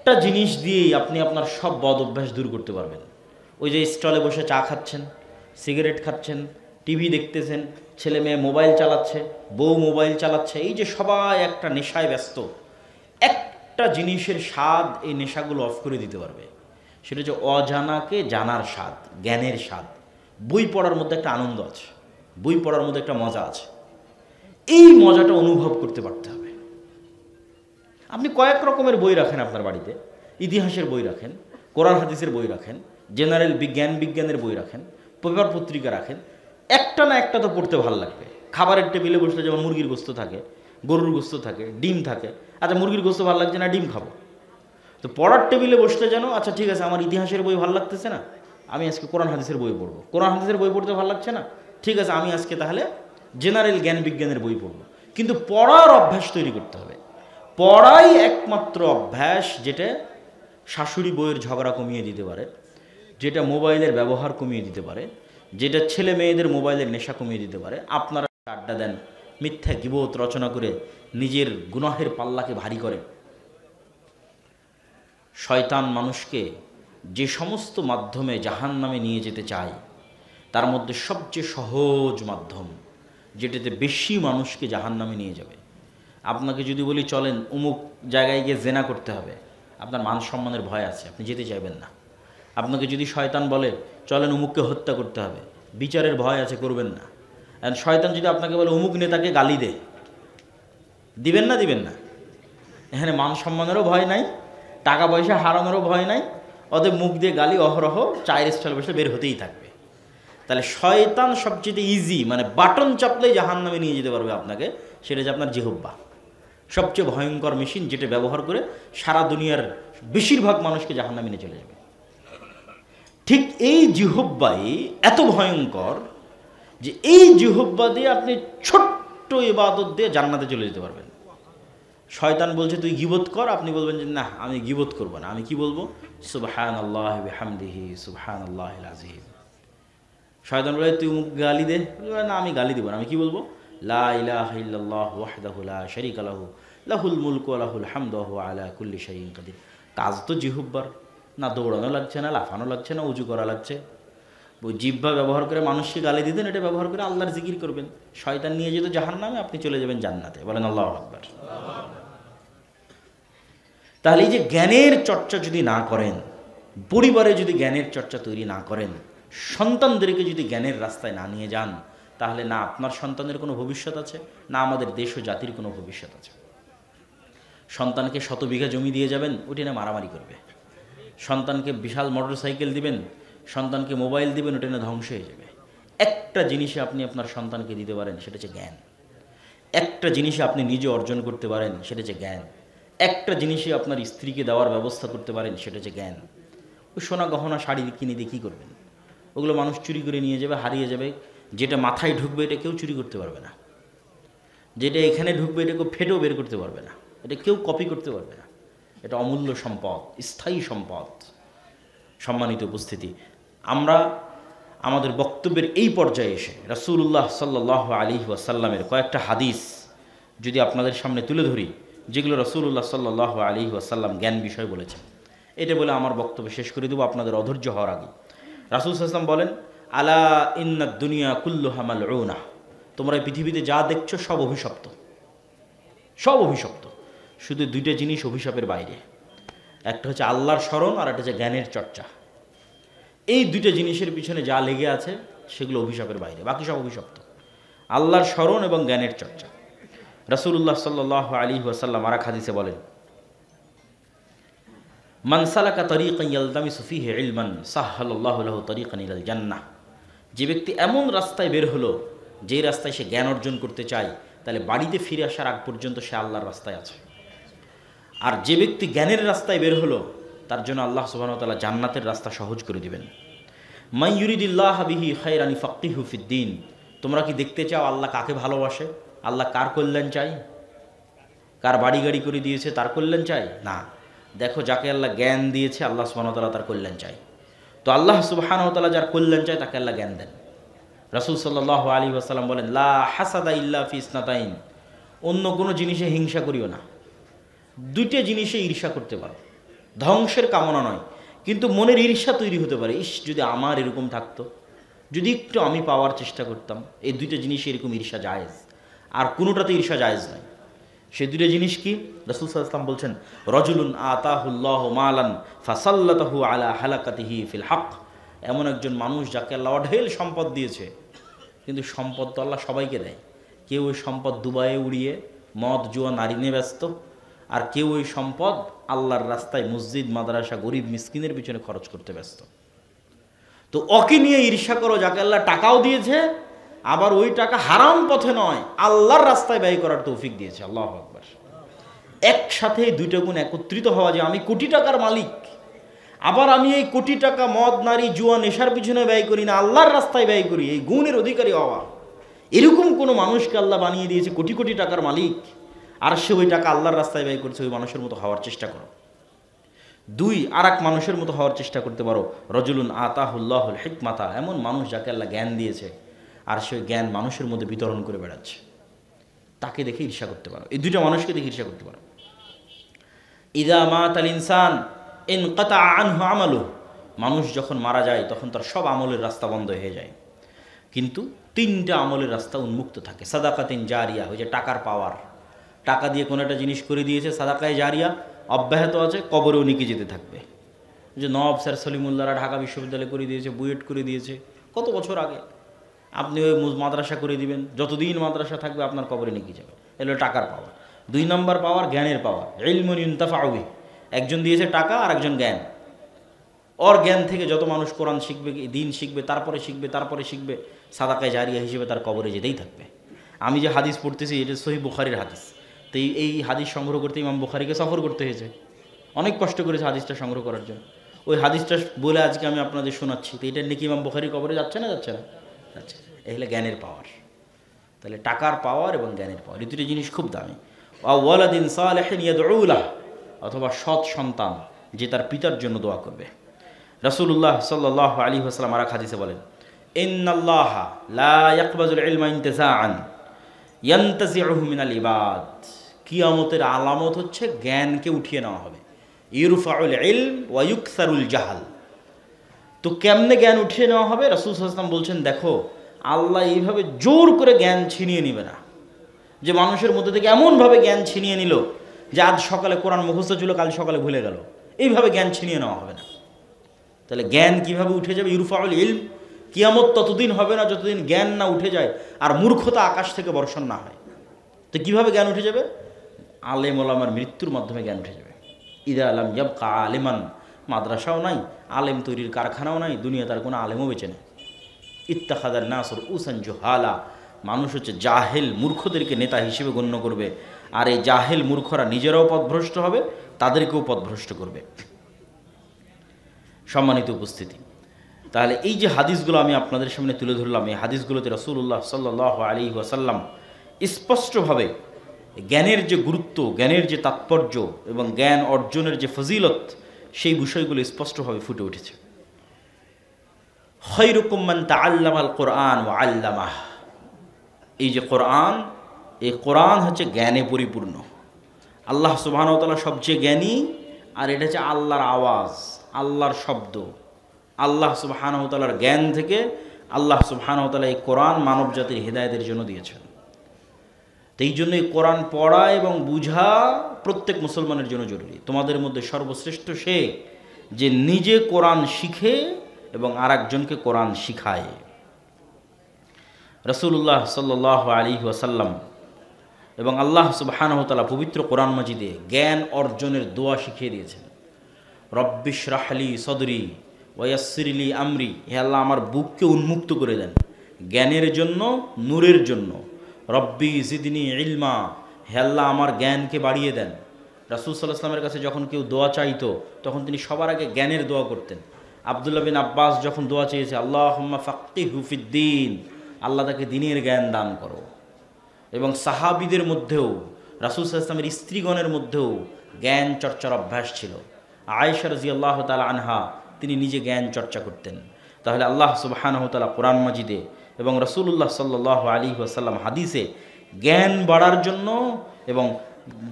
একটা জিনিস দিয়েই আপনি আপনার সব বদ অভ্যাস দূর করতে পারবেন। ওই যে স্টলে বসে চা খাচ্ছেন, সিগারেট খাচ্ছেন, টিভি দেখতেছেন, ছেলে মেয়ে মোবাইল চালাচ্ছে, বউ মোবাইল চালাচ্ছে, এই যে সবাই একটা নেশায় ব্যস্ত, একটা জিনিসের স্বাদ এই নেশাগুলো অফ করে দিতে পারবে। সেটা হচ্ছে অজানাকে জানার স্বাদ, জ্ঞানের স্বাদ। বই পড়ার মধ্যে একটা আনন্দ আছে, বই পড়ার মধ্যে একটা মজা আছে। এই মজাটা অনুভব করতে পারতে হবে। আপনি কয়েক রকমের বই রাখেন আপনার বাড়িতে, ইতিহাসের বই রাখেন, কোরআন হাদিসের বই রাখেন, জেনারেল বিজ্ঞানের বই রাখেন, পেপার পত্রিকা রাখেন, একটা না একটা তো পড়তে ভালো লাগবে। খাবারের টেবিলে বসলে যেমন মুরগির গোস্ত থাকে, গরুর গোস্ত থাকে, ডিম থাকে, আচ্ছা মুরগির গোস্ত ভালো লাগছে না, ডিম খাবো। তো পড়ার টেবিলে বসলে যেন আচ্ছা ঠিক আছে আমার ইতিহাসের বই ভালো লাগতেছে না, আমি আজকে কোরআন হাদিসের বই পড়বো। কোরআন হাদিসের বই পড়তে ভালো লাগছে না, ঠিক আছে আমি আজকে তাহলে জেনারেল বিজ্ঞানের বই পড়বো। কিন্তু পড়ার অভ্যাস তৈরি করতে হবে। পড়াই একমাত্র অভ্যাস যেটা শাশুড়ি বইয়ের ঝগড়া কমিয়ে দিতে পারে, যেটা মোবাইলের ব্যবহার কমিয়ে দিতে পারে, যেটা ছেলে মেয়েদের মোবাইলের নেশা কমিয়ে দিতে পারে। আপনারা আড্ডা দেন, মিথ্যা গীবত রচনা করে নিজের গুনাহের পাল্লাকে ভারী করেন। শয়তান মানুষকে যে সমস্ত মাধ্যমে জাহান্নামে নিয়ে যেতে চায় তার মধ্যে সবচেয়ে সহজ মাধ্যম, যেটাতে বেশি মানুষকে জাহান্নামে নিয়ে যাবে। আপনাকে যদি বলি চলেন অমুক জায়গায় গিয়ে জেনা করতে হবে, আপনার মান সম্মানের ভয় আছে, আপনি যেতে চাইবেন না। আপনাকে যদি শয়তান বলে চলেন অমুককে হত্যা করতে হবে, বিচারের ভয় আছে, করবেন না। আর শয়তান যদি আপনাকে বলে অমুক নেতাকে গালি দে, দিবেন না? দিবেন না। এখানে মান সম্মানেরও ভয় নাই, টাকা পয়সা হারানোরও ভয় নাই, ওদের মুখ দিয়ে গালি অহরহ চায়ের স্টলে বসে বের হতেই থাকবে। তাহলে শয়তান সবচেয়ে ইজি, মানে বাটন চাপলেই জাহান্নামে নিয়ে যেতে পারবে আপনাকে, সেটা যে আপনার জিহ্বা। সবচেয়ে ভয়ঙ্কর মেশিন, যেটা ব্যবহার করে সারা দুনিয়ার বেশিরভাগ মানুষকে জাহান্নামে নিয়ে চলে যাবে। ঠিক এই জিহ্বাই এত ভয়ঙ্কর যে এই জিহ্বা দিয়ে আপনি ছোট্ট ইবাদত দিয়ে জান্নাতে চলে যেতে পারবেন। শয়তান বলছে তুই গীবত কর, আপনি বলবেন যে না আমি গীবত করব না, আমি কি বলবো? সুবহানাল্লাহি ওয়া বিহামদিহি সুবহানাল্লাহিল আযীম। শয়তান বলে তুই মুখ গালি দে, না আমি গালি দিব না, আমি কি বলবো? লা ইলাহা ইল্লাল্লাহু ওয়াহদাহু লা শারীকা লাহু লাহুল মুলকু ওয়া লাহুল হামদু ওয়া হুয়া আলা কুল্লি শাইইন কাদির। কাজ তো জিহ্বার, না দৌড়ানো লাগছে, না লাফানো লাগছে, না উজু করা লাগছে। ওই জিহ্বা ব্যবহার করে মানুষকে গালি দিতেন, এটা ব্যবহার করে আল্লাহর জিকির করবেন। শয়তান নিয়ে যেত জাহান্নামে, আপনি চলে যাবেন জান্নাতে। বলেন আল্লাহু আকবার। তাহলে এই যে জ্ঞানের চর্চা যদি না করেন, পরিবারে যদি জ্ঞানের চর্চা তৈরি না করেন, সন্তানদেরকে যদি জ্ঞানের রাস্তায় না নিয়ে যান, তাহলে না আপনার সন্তানের কোনো ভবিষ্যৎ আছে, না আমাদের দেশ ও জাতির কোনো ভবিষ্যৎ আছে। সন্তানকে 100 বিঘা জমি দিয়ে যাবেন, ওটি না মারামারি করবে। সন্তানকে বিশাল মোটর সাইকেল দিবেন, সন্তানকে মোবাইল দিবেন, ওটা না ধ্বংস হয়ে যাবে। একটা জিনিসে আপনি আপনার সন্তানকে দিতে পারেন, সেটা হচ্ছে জ্ঞান। একটা জিনিসে আপনি নিজে অর্জন করতে পারেন, সেটা হচ্ছে জ্ঞান। একটা জিনিসে আপনার স্ত্রীকে দেওয়ার ব্যবস্থা করতে পারেন, সেটা হচ্ছে জ্ঞান। ওই সোনা গহনা শাড়ি কিনে দিয়ে কী করবেন? ওগুলো মানুষ চুরি করে নিয়ে যাবে, হারিয়ে যাবে। যেটা মাথায় ঢুকবে এটা কেউ চুরি করতে পারবে না, যেটা এখানে ঢুকবে এটা কেউ ফেটেও বের করতে পারবে না, এটা কেউ কপি করতে পারবে না। এটা অমূল্য সম্পদ, স্থায়ী সম্পদ। সম্মানিত উপস্থিতি, আমরা আমাদের বক্তব্যের এই পর্যায়ে এসে রাসূলুল্লাহ সাল্লাল্লাহু আলাইহি ওয়াসাল্লামের কয়েকটা হাদিস যদি আপনাদের সামনে তুলে ধরি, যেগুলো রাসূলুল্লাহ সাল্লাল্লাহু আলাইহি ওয়াসাল্লাম জ্ঞান বিষয় বলেছেন, এটা বলে আমার বক্তব্য শেষ করে দেবো আপনাদের অধৈর্য হওয়ার আগে। রাসূল সাল্লাল্লাহু আলাইহি ওয়াসাল্লাম বলেন, আলা ইন্নাদ দুনিয়া কুল্লুহা মালউনা, তোমরা এই পৃথিবীতে যা দেখছো সব অভিশপ্ত, সব অভিশপ্ত। শুধু দুইটা জিনিস অভিশাপের বাইরে, একটা হচ্ছে আল্লাহর স্মরণ, আর একটা হচ্ছে জ্ঞানের চর্চা। এই দুইটা জিনিসের পিছনে যা লেগে আছে সেগুলো অভিশাপের বাইরে, বাকি সব অভিশপ্ত। আল্লাহর স্মরণ এবং জ্ঞানের চর্চা। রাসূলুল্লাহ সাল্লাল্লাহু আলাইহি ওয়াসাল্লাম আর এক হাদিসে বলেন, মান সালাকা তরিকান ইয়ালতামিসু ফীহি ইলমান সাহহালাল্লাহু লাহু তরিকান ইলাল জান্নাহ। যে ব্যক্তি এমন রাস্তায় বের হলো যে রাস্তায় সে জ্ঞান অর্জন করতে চায়, তাহলে বাড়িতে ফিরে আসার আগ পর্যন্ত সে আল্লাহর রাস্তায় আছে। আর যে ব্যক্তি জ্ঞানের রাস্তায় বের হলো তার জন্য আল্লাহ সুবহানাহু ওয়া তাআলা জান্নাতের রাস্তা সহজ করে দিবেন। মান ইউরিদিল্লাহু বিহি খায়রান ইফাক্কিহু ফিদ্দীন। তোমরা কি দেখতে চাও আল্লাহ কাকে ভালোবাসে? আল্লাহ কার কল্যাণ চাই? কার বাড়ি গাড়ি করে দিয়েছে তার কল্যাণ চাই? না, দেখো যাকে আল্লাহ জ্ঞান দিয়েছে আল্লাহ সুবহানাহু ওয়া তাআলা তার কল্যাণ চাই। তো আল্লাহ সুবহানাহু ওয়া তাআলা যার কল্যাণ চায় তাকে আল্লাহ জ্ঞান দেন। রাসূল সাল্লাল্লাহু আলাইহি ওয়াসাল্লাম বলেন, লা হাসাদা ইল্লা ফি ইসনাতাইন। অন্য কোনো জিনিসে হিংসা করিও না, দুইটা জিনিসে ঈর্ষা করতে পারো। ধ্বংসের কামনা নয়, কিন্তু মনের ঈর্ষা তৈরি হতে পারে, ইস যদি আমার এরকম থাকতো, যদি একটু আমি পাওয়ার চেষ্টা করতাম। এই দুইটা জিনিস এরকম ঈর্ষা জায়েজ, আর কোনোটাতে ঈর্ষা জায়েজ নয়। সেই দুইটা জিনিস কি? রাসূল সাল্লাল্লাহু আলাইহি ওয়াসাল্লাম বলছেন, রজুলুন আতাহুল্লাহু মালান ফাসাল্লাতাহু আলা হালাকাতিহি ফিল হক। এমন একজন মানুষ যাকে আল্লাহ অঢেল সম্পদ দিয়েছে, কিন্তু সম্পদ তো আল্লাহ সবাইকে দেয়। কেউ ওই সম্পদ দুবাইয়ে উড়িয়ে মদ জুয়া নারী নিয়ে ব্যস্ত, আর কেউ ওই সম্পদ আল্লাহর রাস্তায় মসজিদ মাদ্রাসা গরিব মিসকিনের পিছনে খরচ করতে ব্যস্ত। তো ওকে নিয়ে ঈর্ষা করো যাকে আল্লাহ টাকাও দিয়েছে, আবার ওই টাকা হারাম পথে নয় আল্লাহর রাস্তায় ব্যয় করার তৌফিক দিয়েছে। আল্লাহু আকবার। একসাথে দুইটা গুণ একত্রিত হওয়া, যে আমি কোটি টাকার মালিক, আবার আমি এই কোটি টাকা মদ নারী জুয়া নেশার পিছনে ব্যয় করি না, আল্লাহর রাস্তায় ব্যয় করি, এই গুণের অধিকারী হওয়া। এরকম কোনো মানুষকে আল্লাহ বানিয়ে দিয়েছে কোটি কোটি টাকার মালিক, আর সে ওই টাকা আল্লাহর রাস্তায় ব্যয় করছে। ওই মানুষের মতো হওয়ার চেষ্টা করো। দুই, আর এক মানুষের মতো হওয়ার চেষ্টা করতে পারো, রজুলুন আতাহুল্লাহুল হিকমাতা। এমন মানুষ যাকে আল্লাহ জ্ঞান দিয়েছে, আর সেই জ্ঞান মানুষের মধ্যে বিতরণ করে বেড়াচ্ছে, তাকে দেখে ঈর্ষা করতে পারো। এই দুইটা মানুষকে দেখে ঈর্ষা করতে পারো। ইদা মাতাল ইনসান ইনকাতা আনহু আমালুহু। মানুষ যখন মারা যায় তখন তার সব আমলের রাস্তা বন্ধ হয়ে যায়, কিন্তু তিনটা আমলের রাস্তা উন্মুক্ত থাকে। সাদাকাতিন জারিয়া, ওই যে টাকার পাওয়ার, টাকা দিয়ে কোনো একটা জিনিস করে দিয়েছে, সাদাকায়ে জারিয়া অব্যাহত আছে, কবরেও নিকে যেতে থাকবে। যে নওয়াব স্যার সলিমুল্লাহরা ঢাকা বিশ্ববিদ্যালয় করে দিয়েছে, বুয়েট করে দিয়েছে কত বছর আগে, আপনি ওই মাদ্রাসা করে দিবেন, যতদিন মাদ্রাসা থাকবে আপনার কবরে নিকে যাবে। এগুলো টাকার পাওয়ার। দুই নম্বর পাওয়ার জ্ঞানের পাওয়ার, ইলমুন ইনতাফাউ বিহি। একজন দিয়েছে টাকা আর একজন জ্ঞান, ওর জ্ঞান থেকে যত মানুষ কোরআন শিখবে, দিন শিখবে, তারপরে শিখবে, সাদাকায়ে জারিয়া হিসেবে তার কবরে যেতেই থাকবে। আমি যে হাদিস পড়তেছি এটা সহিহ বুখারীর হাদিস, তো এই হাদিস সংগ্রহ করতে ইমাম বুখারীকে সফর করতে হয়েছে, অনেক কষ্ট করেছে হাদিসটা সংগ্রহ করার জন্য। ওই হাদিসটা বলে আজকে আমি আপনাদের শোনাচ্ছি, তো এটা নাকি ইমাম বুখারী কবরে যাচ্ছে না? যাচ্ছে। এই হলো জ্ঞানের পাওয়ার। তাহলে টাকার পাওয়ার এবং জ্ঞানের পাওয়ার, এই দুটো জিনিস খুব দামি। ওয়ালাদিন সালিহিন ইয়াদউ লাহু, অথবা সৎ সন্তান যে তার পিতার জন্য দোয়া করবে। রাসূলুল্লাহ সাল্লাল্লাহু আলাইহি ওয়াসাল্লাম আর এক হাদিসে বলেন, ইন্নাল্লাহা লা ইয়াকবাজুল ইলমা ইনতিসাআন ইয়ানতাজিউহু মিনাল ইবাদ। কিয়ামতের আলামত হচ্ছে জ্ঞানকে উঠিয়ে নেওয়া হবে। ইরফাউল ইলম ওয়া ইউকসারুল জাহাল। তো কেমনে জ্ঞান উঠিয়ে নেওয়া হবে? রাসূল সাল্লাল্লাহু আলাইহি ওয়াসাল্লাম বলছেন, দেখো আল্লাহ এইভাবে জোর করে জ্ঞান ছিনিয়ে নেবে না, যে মানুষের মধ্যে থেকে এমনভাবে জ্ঞান ছিনিয়ে নিল যে আজ সকালে কোরআন মুখস্থ ছিল, কাল সকালে ভুলে গেল। এইভাবে জ্ঞান ছিনিয়ে নেওয়া হবে না। তাহলে জ্ঞান কিভাবে উঠে যাবে? ইরফাউল ইলম। কিয়ামত ততদিন হবে না যতদিন জ্ঞান না উঠে যায় আর মূর্খতা আকাশ থেকে বর্ষণ না হয়। তো কিভাবে জ্ঞান উঠে যাবে? আলেম ওলামার মৃত্যুর মাধ্যমে জ্ঞান উঠে যাবে। ইদা আলাম ইয়াবকা আলিমান, মাদ্রাসাও নাই, আলেম তৈরির কারখানাও নাই, দুনিয়া তার কোনো আলেমও বেঁচে নেই। ইত্তাখাদান নাসুর উসান জুহালা, মানুষ হচ্ছে জাহেল, মূর্খদেরকে নেতা হিসেবে গণ্য করবে, আর এই জাহেল মূর্খরা নিজেরাও পথভ্রষ্ট হবে, তাদেরকেও পথভ্রষ্ট করবে। সম্মানিত উপস্থিতি, তাহলে এই যে হাদিসগুলো আমি আপনাদের সামনে তুলে ধরলাম, এই হাদিসগুলোতে রাসূলুল্লাহ সাল্লাল্লাহু আলাইহি ওয়াসাল্লাম স্পষ্টভাবে জ্ঞানের যে গুরুত্ব, জ্ঞানের যে তাৎপর্য এবং জ্ঞান অর্জনের যে ফজিলত, সেই বিষয়গুলো স্পষ্টভাবে ফুটে উঠেছে। খায়রুকুম মান তাআল্লামাল কুরআন ওয়া আল্লামাহ। এই যে কোরআন, এই কোরআন হচ্ছে জ্ঞানে পরিপূর্ণ। আল্লাহ সুবহানাহু ওয়া তাআলা সবচেয়ে জ্ঞানী, আর এটা হচ্ছে আল্লাহর আওয়াজ, আল্লাহর শব্দ। আল্লাহ সুবহানাহু ওয়া তাআলার জ্ঞান থেকে আল্লাহ সুবহানাহু ওয়া তাআলা এই কোরআন মানব জাতির হিদায়াতের জন্য দিয়েছেন। তো এই জন্য এই কোরআন পড়া এবং বুঝা প্রত্যেক মুসলমানের জন্য জরুরি। তোমাদের মধ্যে সর্বশ্রেষ্ঠ সে যে নিজে কোরআন শিখে এবং আর একজনকে কোরআন শিখায়। রাসূলুল্লাহ সাল্লাল্লাহু আলাইহি ওয়াসাল্লাম এবং আল্লাহ সুবহানাহু ওয়া তাআলা পবিত্র কোরআন মাজিদে জ্ঞান অর্জনের দোয়া শিখিয়ে দিয়েছেন। রব্বিশ রাহলি সদরি ওয়া ইয়াসসিরলি আমরি। হে আল্লাহ, আমার বুককে উন্মুক্ত করে দেন জ্ঞানের জন্য, নূরের জন্য। রব্বি জিদনি ইলমা। হে আল্লাহ, আমার জ্ঞানকে বাড়িয়ে দেন। রাসূল সাল্লাল্লাহু আলাইহি ওয়াসাল্লামের কাছে যখন কেউ দোয়া চাইতো, তখন তিনি সবার আগে জ্ঞানের দোয়া করতেন। আব্দুল্লাহ বিন আব্বাস যখন দোয়া চেয়েছে, আল্লাহুম্মা ফাক্কিহু ফিদ্দীন, আল্লাহ তাকে দ্বীনের জ্ঞান দান করো। এবং সাহাবীদের মধ্যেও, রাসূল সাল্লাল্লাহু আলাইহি ওয়াসাল্লামের স্ত্রীগণের মধ্যেও জ্ঞান চর্চার অভ্যাস ছিল। আয়েশা রাদিয়াল্লাহু তাআলা আনহা, তিনি নিজে জ্ঞান চর্চা করতেন। তাহলে আল্লাহ সুবহানাহু ওয়া তাআলা কোরআন মাজিদে এবং রাসূলুল্লাহ সাল্লাল্লাহু আলাইহি ওয়াসাল্লাম হাদিসে জ্ঞান বাড়ার জন্য এবং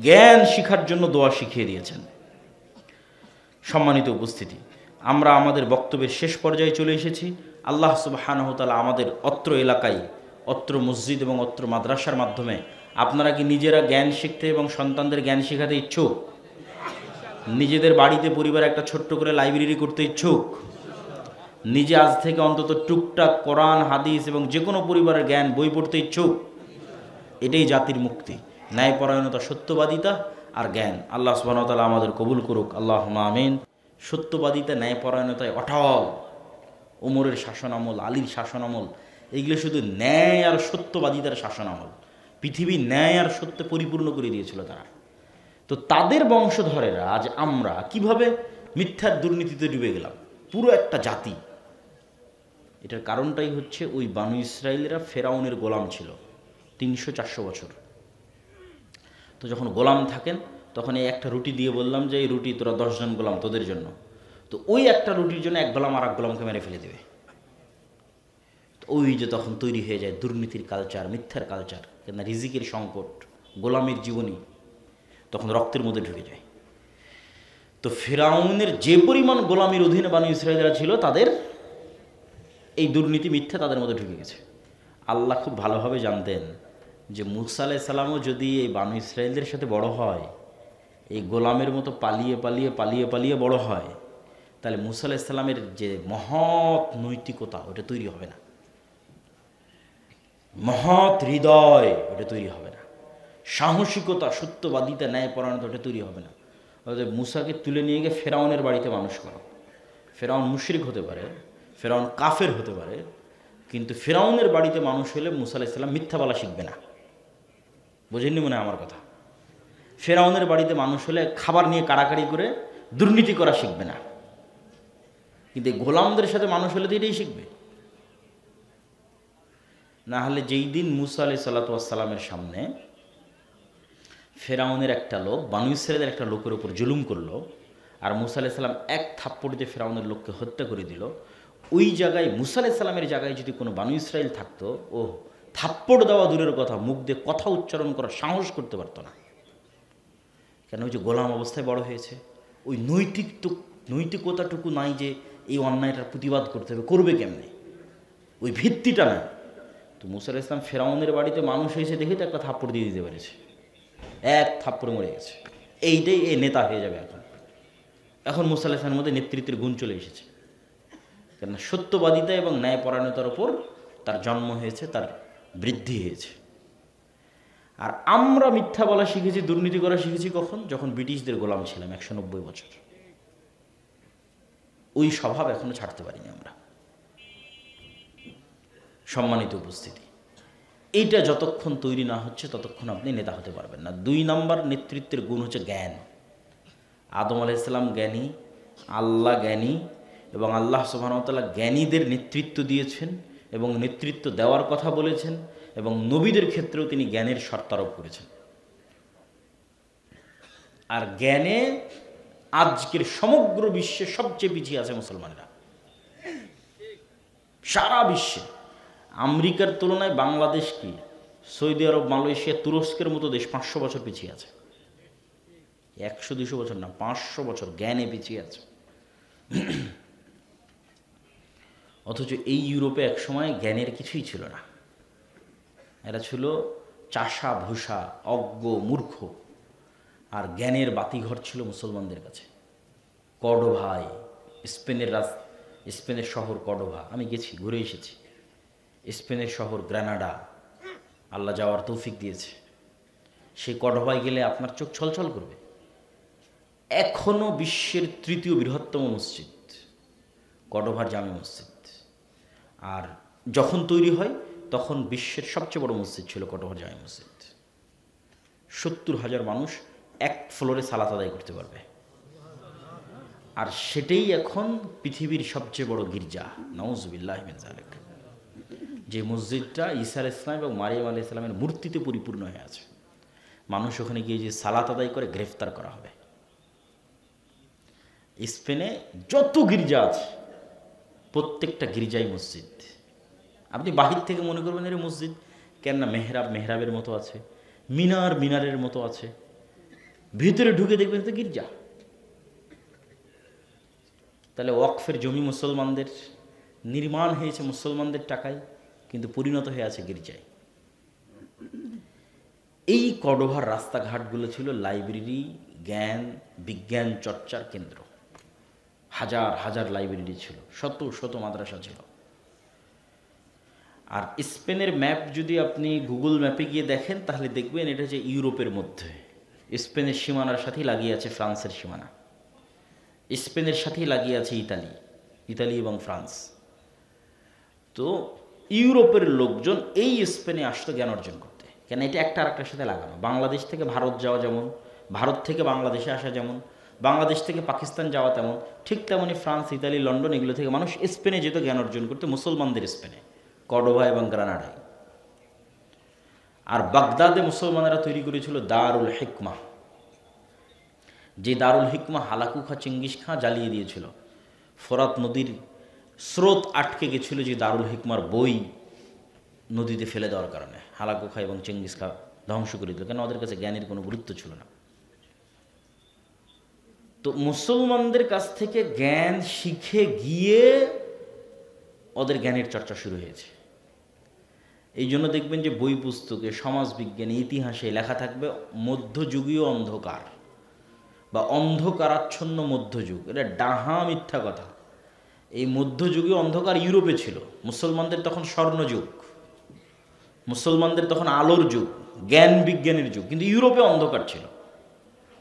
জ্ঞান শিখার জন্য দোয়া শিখিয়ে দিয়েছেন। সম্মানিত উপস্থিতি, আমরা আমাদের বক্তব্যের শেষ পর্যায়ে চলে এসেছি। আল্লাহ সুবহানাহু ওয়া তাআলা আমাদের অত্র এলাকায়, অত্র মসজিদ এবং অত্র মাদ্রাসার মাধ্যমে আপনারা কি নিজেরা জ্ঞান শিখতে এবং সন্তানদের জ্ঞান শেখাতে ইচ্ছুক? নিজেদের বাড়িতে পরিবারে একটা ছোট্ট করে লাইব্রেরি করতে ইচ্ছুক? নিজে আজ থেকে অন্তত টুকটাক কোরআন, হাদিস এবং যে কোনো পরিবারের জ্ঞান বই পড়তে ইচ্ছুক? এটাই জাতির মুক্তি, ন্যায়পরায়ণতা, সত্যবাদিতা আর জ্ঞান। আল্লাহ সুবহানাহু ওয়া তাআলা আমাদের কবুল করুক, আল্লাহুম্মা আমিন। সত্যবাদিতা, ন্যায়পরায়ণতায় অটল। ওমরের শাসনামল, আলীর শাসনামল, এইগুলো শুধু ন্যায় আর সত্যবাদিতার শাসনামল। পৃথিবী ন্যায় আর সত্যে পরিপূর্ণ করে দিয়েছিল তারা। তো তাদের বংশধরেরা আজ আমরা কিভাবে মিথ্যার দুর্নীতিতে ডুবে গেলাম, পুরো একটা জাতি। এটার কারণটাই হচ্ছে ওই বানু ইসরায়েলরা ফেরাউনের গোলাম ছিল 300-400 বছর। তো যখন গোলাম থাকেন তখন এই একটা রুটি দিয়ে বললাম যে এই রুটি তোরা 10 জন গোলাম, তোদের জন্য। তো ওই একটা রুটির জন্য এক গোলাম আর এক গোলামকে মেরে ফেলে দেবে। তো ওই যে তখন তৈরি হয়ে যায় দুর্নীতির কালচার, মিথ্যার কালচার, কেন রিজিকের সংকট, গোলামের জীবনী তখন রক্তের মধ্যে ঢুকে যায়। তো ফেরাউনের যে পরিমাণ গোলামির অধীনে বানু ইসরায়েলরা ছিল, তাদের এই দুর্নীতি, মিথ্যা তাদের মধ্যে ঢুকে গেছে। আল্লাহ খুব ভালোভাবে জানতেন যে মুসা আলাইহিস সালামও যদি এই বানু ইসরায়েলদের সাথে বড় হয়, এই গোলামের মতো পালিয়ে পালিয়ে পালিয়ে পালিয়ে বড় হয়, তাহলে মুসা আলাইহিস সালামের যে মহৎ নৈতিকতা ওটা তৈরি হবে না, মহৎ হৃদয় ওটা তৈরি হবে না, সাহসিকতা, সত্যবাদিতা, ন্যায়পরায়ণতা ওটা তৈরি হবে না। অর্থাৎ মুসাকে তুলে নিয়ে গিয়ে ফেরাউনের বাড়িতে মানুষ করো। ফেরাউন মুশরিক হতে পারে, ফেরাউন কাফের হতে পারে, কিন্তু ফেরাউনের বাড়িতে মানুষ হলে মুসা আলাইহিস সালাম মিথ্যা বলা শিখবে না। বোঝেননি মনে হয় আমার কথা? ফেরাউনের বাড়িতে মানুষ হলে খাবার নিয়ে কাড়াকাড়ি করে দুর্নীতি করা শিখবে না, কিন্তু গোলামদের সাথে মানুষ হলে তো এটাই শিখবে। না হলে যেই দিন মুসা আলাইহিস সালামের সামনে ফেরাউনের একটা লোক বানু ইসরায়েলের একটা লোকের উপর জুলুম করলো, আর মুসা আলাইহিস সালাম এক থাপ্পড় দিয়ে ফেরাউনের লোককে হত্যা করে দিল, ওই জায়গায় মুসা আলাইহিস সালামের জায়গায় যদি কোনো বানু ইসরায়েল থাকতো, ও থাপ্পড় দেওয়া দূরের কথা, মুখ দিয়ে কথা উচ্চারণ করার সাহস করতে পারতো না। কেন? ওই যে গোলাম অবস্থায় বড় হয়েছে, ওই নৈতিকতাটুকু নাই যে এই অন্যায়টার প্রতিবাদ করতে হবে, করবে কেমনে, ওই ভিত্তিটা নাই। তো মুসা আলাইহিস সালাম ফেরাউনের বাড়িতে মানুষ হয়েছে দেখে তো একটা থাপ্পড় দিয়ে দিতে পেরেছে, এক থাপ্পড়ে মরে গেছে। এইটাই এই নেতা হয়ে যাবে এখন। এখন মুসা আলাইহিস সালামের মধ্যে নেতৃত্বের গুণ চলে এসেছে, কেননা সত্যবাদিতা এবং ন্যায়পরায়ণতার ওপর তার জন্ম হয়েছে, তার বৃদ্ধি হয়েছে। আর আমরা মিথ্যা বলা শিখেছি, দুর্নীতি করা শিখেছি কখন? যখন ব্রিটিশদের গোলাম ছিলাম 190 বছর। ওই স্বভাব এখনো ছাড়তে পারিনি আমরা। সম্মানিত উপস্থিতি, এইটা যতক্ষণ তৈরি না হচ্ছে ততক্ষণ আপনি নেতা হতে পারবেন না। 2 নম্বর নেতৃত্বের গুণ হচ্ছে জ্ঞান। আদম আলাইহিস সালাম জ্ঞানী, আল্লাহ জ্ঞানী, এবং আল্লাহ সুবহানাহু ওয়া তাআলা জ্ঞানীদের নেতৃত্ব দিয়েছেন এবং নেতৃত্ব দেওয়ার কথা বলেছেন, এবং নবীদের ক্ষেত্রেও তিনি জ্ঞানের শর্ত আরোপ করেছেন। আর জ্ঞানে আজকের সমগ্র বিশ্বে সবচেয়ে পিছিয়ে আছে মুসলমানেরা। সারা বিশ্বে আমেরিকার তুলনায় বাংলাদেশ কি, সৌদি আরব, মালয়েশিয়া, তুরস্কের মতো দেশ 500 বছর পিছিয়ে আছে। 100-200 বছর না, 500 বছর জ্ঞানে পিছিয়ে আছে। অথচ এই ইউরোপে একসময় জ্ঞানের কিছুই ছিল না। এরা ছিল চাষা ভুষা, অজ্ঞ, মূর্খ। আর জ্ঞানের বাতিঘর ছিল মুসলমানদের কাছে। কর্ডোভায়, স্পেনের শহর কর্ডোভা, আমি গেছি, ঘুরে এসেছি। স্পেনের শহর গ্রানাডা, আল্লাহ যাওয়ার তৌফিক দিয়েছে। সেই কর্ডোভায় গেলে আপনার চোখ ছলছল করবে। এখনো বিশ্বের 3য় বৃহত্তম মসজিদ কর্ডোভার জামে মসজিদ। আর যখন তৈরি হয় তখন বিশ্বের সবচেয়ে বড় মসজিদ ছিল কর্ডোভার জামে মসজিদ। 70,000 মানুষ এক ফ্লোরে সালাত আদায় করতে পারবে। আর সেটাই এখন পৃথিবীর সবচেয়ে বড় গির্জা, নাউজুবিল্লাহি মিন যালিক। যে মসজিদটা ঈসা আলাইহিস সালাম এবং মারিয়াম আলাইহিস সালামের মূর্তিতে পরিপূর্ণ হয়ে আছে। মানুষ ওখানে গিয়ে যে সালাত আদায় করে গ্রেফতার করা হবে। স্পেনে যত গির্জা আছে প্রত্যেকটা গির্জাই মসজিদ। আপনি বাহির থেকে মনে করবেন এর মসজিদ, কেন না মেহরাবের মতো আছে, মিনারের মতো আছে। ভিতরে ঢুকে দেখবেন তো গির্জা। তাহলে ওয়াকফের জমি মুসলমানদের, নির্মাণ হয়েছে মুসলমানদের টাকায়, কিন্তু পরিণত হয়ে আছে গির্জায়। এই কর্ডোভার রাস্তাঘাটগুলো ছিল লাইব্রেরি, জ্ঞান বিজ্ঞান চর্চার কেন্দ্র। হাজার হাজার লাইব্রেরি ছিল, শত শত মাদ্রাসা ছিল। আর স্পেনের ম্যাপ যদি আপনি গুগল ম্যাপে গিয়ে দেখেন তাহলে দেখবেন এটা হচ্ছে ইউরোপের মধ্যে। স্পেনের সীমানার সাথেই লাগিয়ে আছে ফ্রান্সের সীমানা, স্পেনের সাথেই লাগিয়ে আছে ইতালি এবং ফ্রান্স। তো ইউরোপের লোকজন এই স্পেনে আসতো জ্ঞান অর্জন করতে, কেন এটা একটা আরেকটার সাথে লাগানো। বাংলাদেশ থেকে ভারত যাওয়া যেমন, ভারত থেকে বাংলাদেশে আসা যেমন, বাংলাদেশ থেকে পাকিস্তান যাওয়া তেমন, ঠিক তেমনই ফ্রান্স, ইতালি, লন্ডন এগুলো থেকে মানুষ স্পেনে যেত জ্ঞান অর্জন করতে, মুসলমানদের স্পেনে, কর্ডোভা এবং গ্রানাডায়। আর বাগদাদে মুসলমানেরা তৈরি করেছিল দারুল হিকমা, যে দারুল হিকমা হালাকু খাঁ চেঙ্গিস খাঁ জ্বালিয়ে দিয়েছিল। ফোরাত নদীর স্রোত আটকে গেছিল যে দারুল হিকমার বই নদীতে ফেলে দেওয়ার কারণে হালাকু খাঁ এবং চেঙ্গিস খাঁ ধ্বংস করে দিল, কেন ওদের কাছে জ্ঞানের কোনো গুরুত্ব ছিল না। তো মুসলমানদের কাছ থেকে জ্ঞান শিখে গিয়ে ওদের জ্ঞানের চর্চা শুরু হয়েছে। এই জন্য দেখবেন যে বই পুস্তকে, সমাজবিজ্ঞানে, ইতিহাসে লেখা থাকবে মধ্যযুগীয় অন্ধকার বা অন্ধকারাচ্ছন্ন মধ্যযুগ। এটা ডাহা মিথ্যা কথা। এই মধ্যযুগীয় অন্ধকার ইউরোপে ছিল, মুসলমানদের তখন স্বর্ণযুগ, মুসলমানদের তখন আলোর যুগ, জ্ঞান বিজ্ঞানের যুগ, কিন্তু ইউরোপে অন্ধকার ছিল।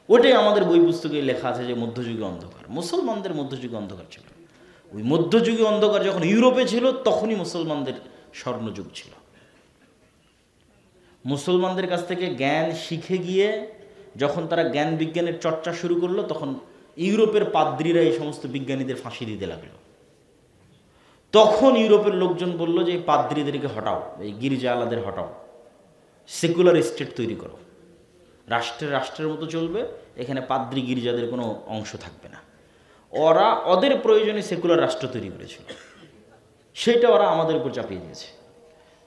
ওটাই আমাদের বই পুস্তকে লেখা আছে যে মধ্যযুগীয় অন্ধকার। মুসলমানদের মধ্যযুগীয় অন্ধকার ছিল। ওই মধ্যযুগীয় অন্ধকার যখন ইউরোপে ছিল তখনই মুসলমানদের স্বর্ণযুগ ছিল। মুসলমানদের কাছ থেকে জ্ঞান শিখে গিয়ে যখন তারা জ্ঞান বিজ্ঞানের চর্চা শুরু করলো, তখন ইউরোপের পাদ্রীরা এই সমস্ত বিজ্ঞানীদের ফাঁসি দিতে লাগলো। তখন ইউরোপের লোকজন বলল যে এই পাদ্রীদেরকে হটাও, এই গির্জা আলাদের হটাও, সেকুলার স্টেট তৈরি করো, রাষ্ট্রের মতো চলবে, এখানে পাদ্রী গির্জাদের কোনো অংশ থাকবে না। ওরা ওদের প্রয়োজনে সেকুলার রাষ্ট্র তৈরি করেছিল, সেটা ওরা আমাদের উপর চাপিয়ে দিয়েছে।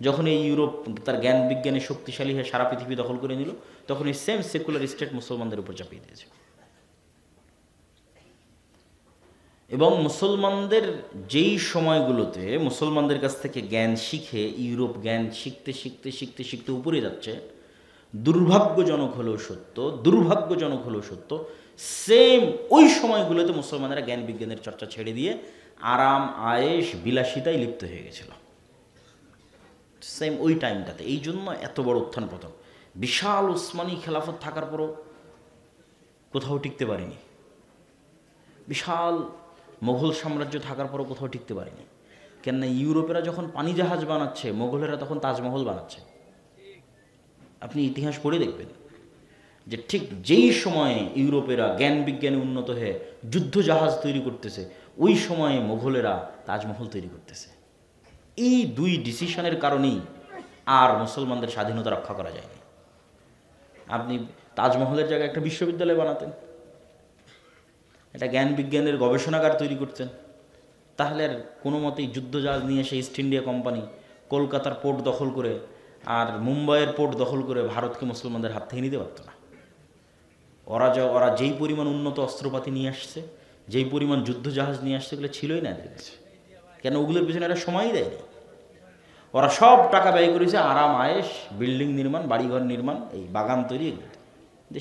যখন এই ইউরোপ তার জ্ঞান বিজ্ঞানে শক্তিশালী হয়ে সারা পৃথিবী দখল করে নিল, তখন এই সেম সেকুলার স্টেট মুসলমানদের উপর চাপিয়ে দিয়েছে। এবং মুসলমানদের যেই সময়গুলোতে মুসলমানদের কাছ থেকে জ্ঞান শিখে ইউরোপ জ্ঞান শিখতে শিখতে শিখতে শিখতে উপরে যাচ্ছে, দুর্ভাগ্যজনক হলেও সত্য, সেম ওই সময়গুলোতে মুসলমানেরা জ্ঞান বিজ্ঞানের চর্চা ছেড়ে দিয়ে আরাম আয়েশ বিলাসিতায় লিপ্ত হয়ে গেছিল, সেম ওই টাইমটাতে। এই জন্য এত বড় উত্থান পতন। বিশাল উসমানী খেলাফত থাকার পরও কোথাও টিকতে পারেনি, বিশাল মোগল সাম্রাজ্য থাকার পরও কোথাও টিকতে পারেনি। কেননা ইউরোপেরা যখন পানি জাহাজ বানাচ্ছে, মোগলেরা তখন তাজমহল বানাচ্ছে। আপনি ইতিহাস পড়ে দেখবেন যে ঠিক যেই সময়ে ইউরোপেরা জ্ঞান বিজ্ঞানে উন্নত হয়ে যুদ্ধ জাহাজ তৈরি করতেছে, ওই সময়ে মোগলেরা তাজমহল তৈরি করতেছে। এই দুই ডিসিশনের কারণেই আর মুসলমানদের স্বাধীনতা রক্ষা করা যায়নি। আপনি তাজমহলের জায়গায় একটা বিশ্ববিদ্যালয় বানাতেন, একটা জ্ঞান বিজ্ঞানের গবেষণাগার তৈরি করতেন, তাহলে আর কোনো মতেই যুদ্ধজাহাজ নিয়ে এসে ইস্ট ইন্ডিয়া কোম্পানি কলকাতার পোর্ট দখল করে আর মুম্বাইয়ের পোর্ট দখল করে ভারতকে মুসলমানদের হাত থেকে নিতে পারত না। ওরা যেই পরিমাণ উন্নত অস্ত্রপাতি নিয়ে আসছে, যেই পরিমাণ যুদ্ধজাহাজ নিয়ে আসছে, এগুলো ছিলই না এদের কাছে। কেন? ওগুলোর পিছনে এরা সময়ই দেয়নি। ওরা সব টাকা ব্যয় করেছে আরাম আয়েশ, বিল্ডিং নির্মাণ, বাড়িঘর নির্মাণ, এই বাগান তৈরি, এগুলো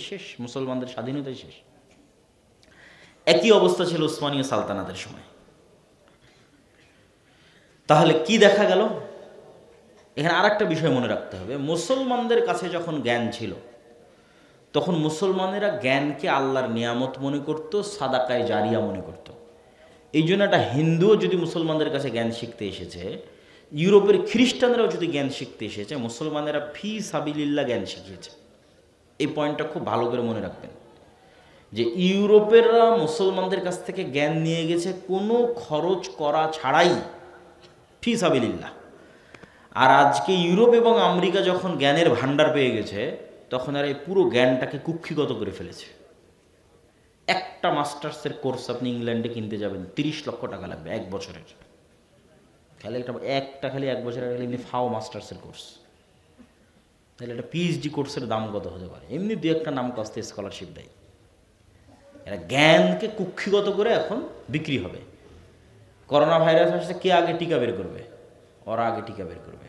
শেষ। মুসলমানদের স্বাধীনতাই শেষ। একই অবস্থা ছিল উসমানীয় সালতানাতের সময়। তাহলে কি দেখা গেল? এখানে আর একটা বিষয় মনে রাখতে হবে, মুসলমানদের কাছে যখন জ্ঞান ছিল তখন মুসলমানেরা জ্ঞানকে আল্লাহর নিয়ামত মনে করত, সাদাকায় জারিয়া মনে করত। এই জন্য একটা হিন্দুও যদি মুসলমানদের কাছে জ্ঞান শিখতে এসেছে, ইউরোপের খ্রিস্টানরাও যদি জ্ঞান শিখতে এসেছে, মুসলমানেরা ফি সাবিলিল্লাহ জ্ঞান শিখিয়েছে। এই পয়েন্টটা খুব ভালো করে মনে রাখবেন যে ইউরোপেররা মুসলমানদের কাছ থেকে জ্ঞান নিয়ে গেছে কোনো খরচ করা ছাড়াই, ফি সাবিলিল্লাহ। আর আজকে ইউরোপ এবং আমেরিকা যখন জ্ঞানের ভান্ডার পেয়ে গেছে, তখন আর এই পুরো জ্ঞানটাকে কুক্ষিগত করে ফেলেছে। একটা মাস্টার্সের কোর্স আপনি ইংল্যান্ডে কিনতে যাবেন 30 লক্ষ টাকা লাগবে এক বছরের। খালি খালি এক বছরের এমনি ফাও মাস্টার্সের কোর্স, তাহলে একটা পিএইচডি কোর্সের দাম কত হতে পারে? এমনি দু একটা নাম কাস্তে স্কলারশিপ দেয়। এরা জ্ঞানকে কুক্ষিগত করে এখন বিক্রি হবে। করোনা ভাইরাস আসছে, কে আগে টিকা বের করবে? ওরা আগে টিকা বের করবে।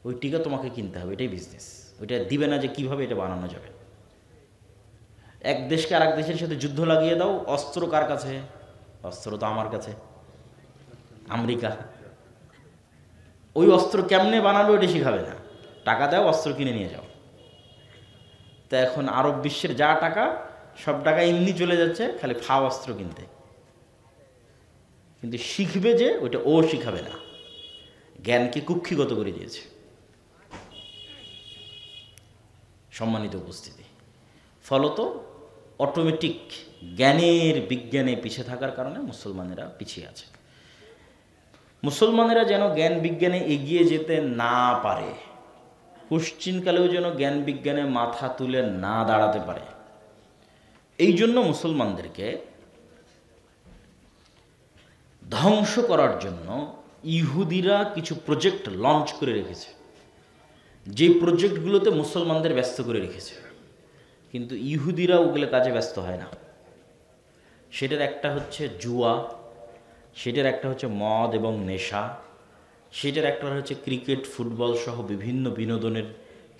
ওই টিকা তোমাকে কিনতে হবে, এটাই বিজনেস। ওইটা দিবে না যে কিভাবে এটা বানানো যাবে। এক দেশকে আরেক দেশের সাথে যুদ্ধ লাগিয়ে দাও, অস্ত্র কার কাছে? অস্ত্র তো আমার কাছে, আমেরিকা। ওই অস্ত্র কেমনে বানাবে ওইটা শিখাবে না, টাকা দাও অস্ত্র কিনে নিয়ে যাও। তা এখন আরব বিশ্বের যা টাকা, সব টাকা এমনি চলে যাচ্ছে খালি ফাও অস্ত্র কিনতে। কিন্তু শিখবে যে ওইটা ও শিখাবে না, জ্ঞানকে কুক্ষিগত করে দিয়েছে। সম্মানিত উপস্থিতি, ফলত অটোমেটিক জ্ঞানের বিজ্ঞানে পিছিয়ে থাকার কারণে মুসলমানেরা পিছিয়ে আছে। মুসলমানেরা যেন জ্ঞান বিজ্ঞানে এগিয়ে যেতে না পারে, পশ্চিমকালেও যেন জ্ঞান বিজ্ঞানে মাথা তুলে না দাঁড়াতে পারে, এই জন্য মুসলমানদেরকে ধ্বংস করার জন্য ইহুদিরা কিছু প্রজেক্ট লঞ্চ করে রেখেছে, যে প্রজেক্টগুলোতে মুসলমানদের ব্যস্ত করে রেখেছে। কিন্তু ইহুদিরা ওগুলো কাজে ব্যস্ত হয় না। সেটার একটা হচ্ছে জুয়া, সেটার একটা হচ্ছে মদ এবং নেশা, সেটার একটা হচ্ছে ক্রিকেট ফুটবল সহ বিভিন্ন বিনোদনের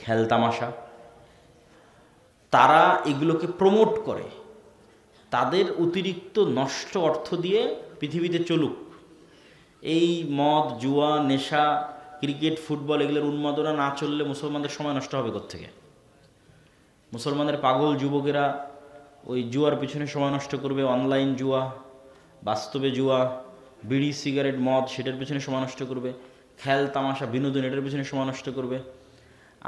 খেলতামাশা। তারা এগুলোকে প্রমোট করে, তাদের অতিরিক্ত নষ্ট অর্থ দিয়ে পৃথিবীতে চলুক। এই মদ জুয়া নেশা ক্রিকেট ফুটবল এগুলোর উন্মাদনা না চললে মুসলমানদের সময় নষ্ট হবে কোত্থেকে? মুসলমানের পাগল যুবকেরা ওই জুয়ার পিছনে সময় নষ্ট করবে, অনলাইন জুয়া, বাস্তবে জুয়া, বিড়ি সিগারেট মদ সেটার পিছনে সময় নষ্ট করবে, খেল তামাশা বিনোদন এটার পিছনে সময় নষ্ট করবে।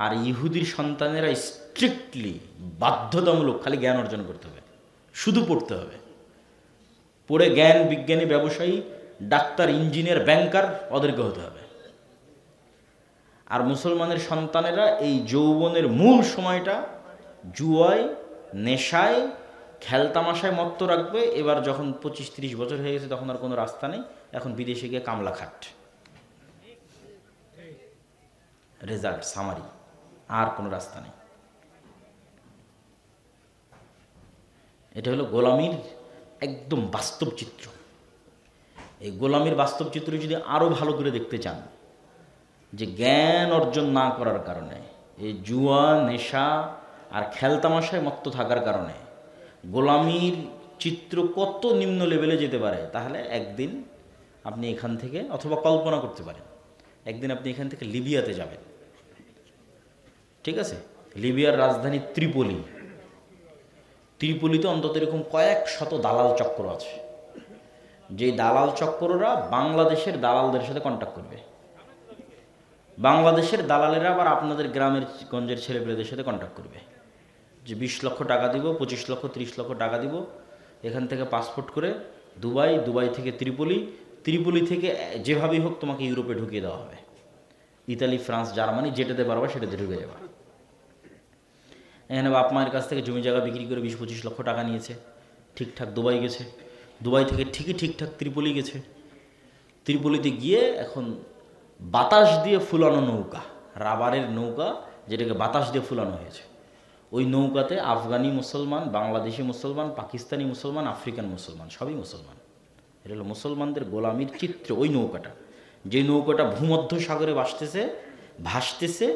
আর ইহুদির সন্তানেরা স্ট্রিক্টলি বাধ্যতামূলক খালি জ্ঞান অর্জন করতে হবে, শুধু পড়তে হবে, পড়ে জ্ঞান বিজ্ঞানী ব্যবসায়ী ডাক্তার ইঞ্জিনিয়ার ব্যাংকার ওদেরকে হতে হবে। আর মুসলমানের সন্তানেরা এই যৌবনের মূল সময়টা জুয়ায় নেশায় খেলতামাশায় মত্ত রাখবে। এবার যখন 25-30 বছর হয়ে গেছে তখন আর কোনো রাস্তা নেই, এখন বিদেশে গিয়ে কামলা খাট, রেজাল্ট সামারি, আর কোনো রাস্তা নেই। এটা হলো গোলামির একদম বাস্তব চিত্র। এই গোলামির বাস্তব চিত্র যদি আরও ভালো করে দেখতে চান, যে জ্ঞান অর্জন না করার কারণে এই জুয়া নেশা আর খেলতামাশায় মত্ত থাকার কারণে গোলামির চিত্র কত নিম্ন লেভেলে যেতে পারে, তাহলে একদিন আপনি এখান থেকে, অথবা কল্পনা করতে পারেন, একদিন আপনি এখান থেকে লিবিয়াতে যাবেন। ঠিক আছে, লিবিয়ার রাজধানী ত্রিপোলি। ত্রিপোলিতে অন্তত এরকম কয়েক শত দালাল চক্র আছে, যে দালাল চক্ররা বাংলাদেশের দালালদের সাথে কন্ট্যাক্ট করবে। বাংলাদেশের দালালেরা আবার আপনাদের গ্রামের গঞ্জের ছেলেপেলেদের সাথে কন্ট্যাক্ট করবে, যে 20 লক্ষ টাকা দিব, 25 লক্ষ 30 লক্ষ টাকা দিব, এখান থেকে পাসপোর্ট করে দুবাই, দুবাই থেকে ত্রিপোলি, ত্রিপোলি থেকে যেভাবেই হোক তোমাকে ইউরোপে ঢুকিয়ে দেওয়া হবে। ইতালি ফ্রান্স জার্মানি যেটাতে পারবা সেটাতে ঢুকে যাবা। এখানে বাপ মায়ের কাছ থেকে জমি জায়গা বিক্রি করে 20-25 লক্ষ টাকা নিয়েছে, ঠিকঠাক দুবাই গেছে, দুবাই থেকে ঠিকঠাক ত্রিপোলি গেছে। ত্রিপোলিতে গিয়ে এখন বাতাস দিয়ে ফুলানো নৌকা, রাবারের নৌকা যেটাকে বাতাস দিয়ে ফুলানো হয়েছে, ওই নৌকাতে আফগানি মুসলমান, বাংলাদেশি মুসলমান, পাকিস্তানি মুসলমান, আফ্রিকান মুসলমান, সবই মুসলমান। এটা হলো মুসলমানদের গোলামির চিত্র। ওই নৌকাটা, যে নৌকাটা ভূমধ্য সাগরে ভাসতেছে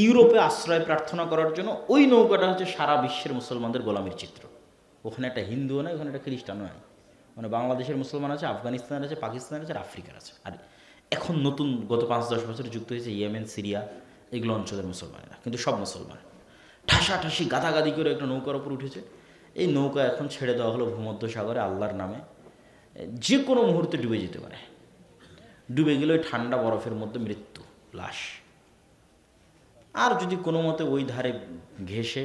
ইউরোপে আশ্রয় প্রার্থনা করার জন্য, ওই নৌকাটা হচ্ছে সারা বিশ্বের মুসলমানদের গোলামির চিত্র। ওখানে একটা হিন্দুও নয়, ওখানে একটা খ্রিস্টানও নয়, মানে বাংলাদেশের মুসলমান আছে, আফগানিস্তানের আছে, পাকিস্তানের আছে, আর আফ্রিকার আছে। আর এখন নতুন গত 5-10 বছরে যুক্ত হয়েছে ইয়েমেন সিরিয়া এগুলো অঞ্চলের মুসলমানেরা, কিন্তু সব মুসলমান ঠাসাঠাসি গাদাগাদি করে একটা নৌকার উপর উঠেছে। এই নৌকা এখন ছেড়ে দেওয়া হলো ভূমধ্য সাগরে আল্লাহর নামে, যে কোনো মুহূর্তে ডুবে যেতে পারে। ডুবে গেলে ওই ঠান্ডা বরফের মধ্যে মৃত্যু, লাশ। আর যদি কোনো মতে ওই ধারে ঘেসে,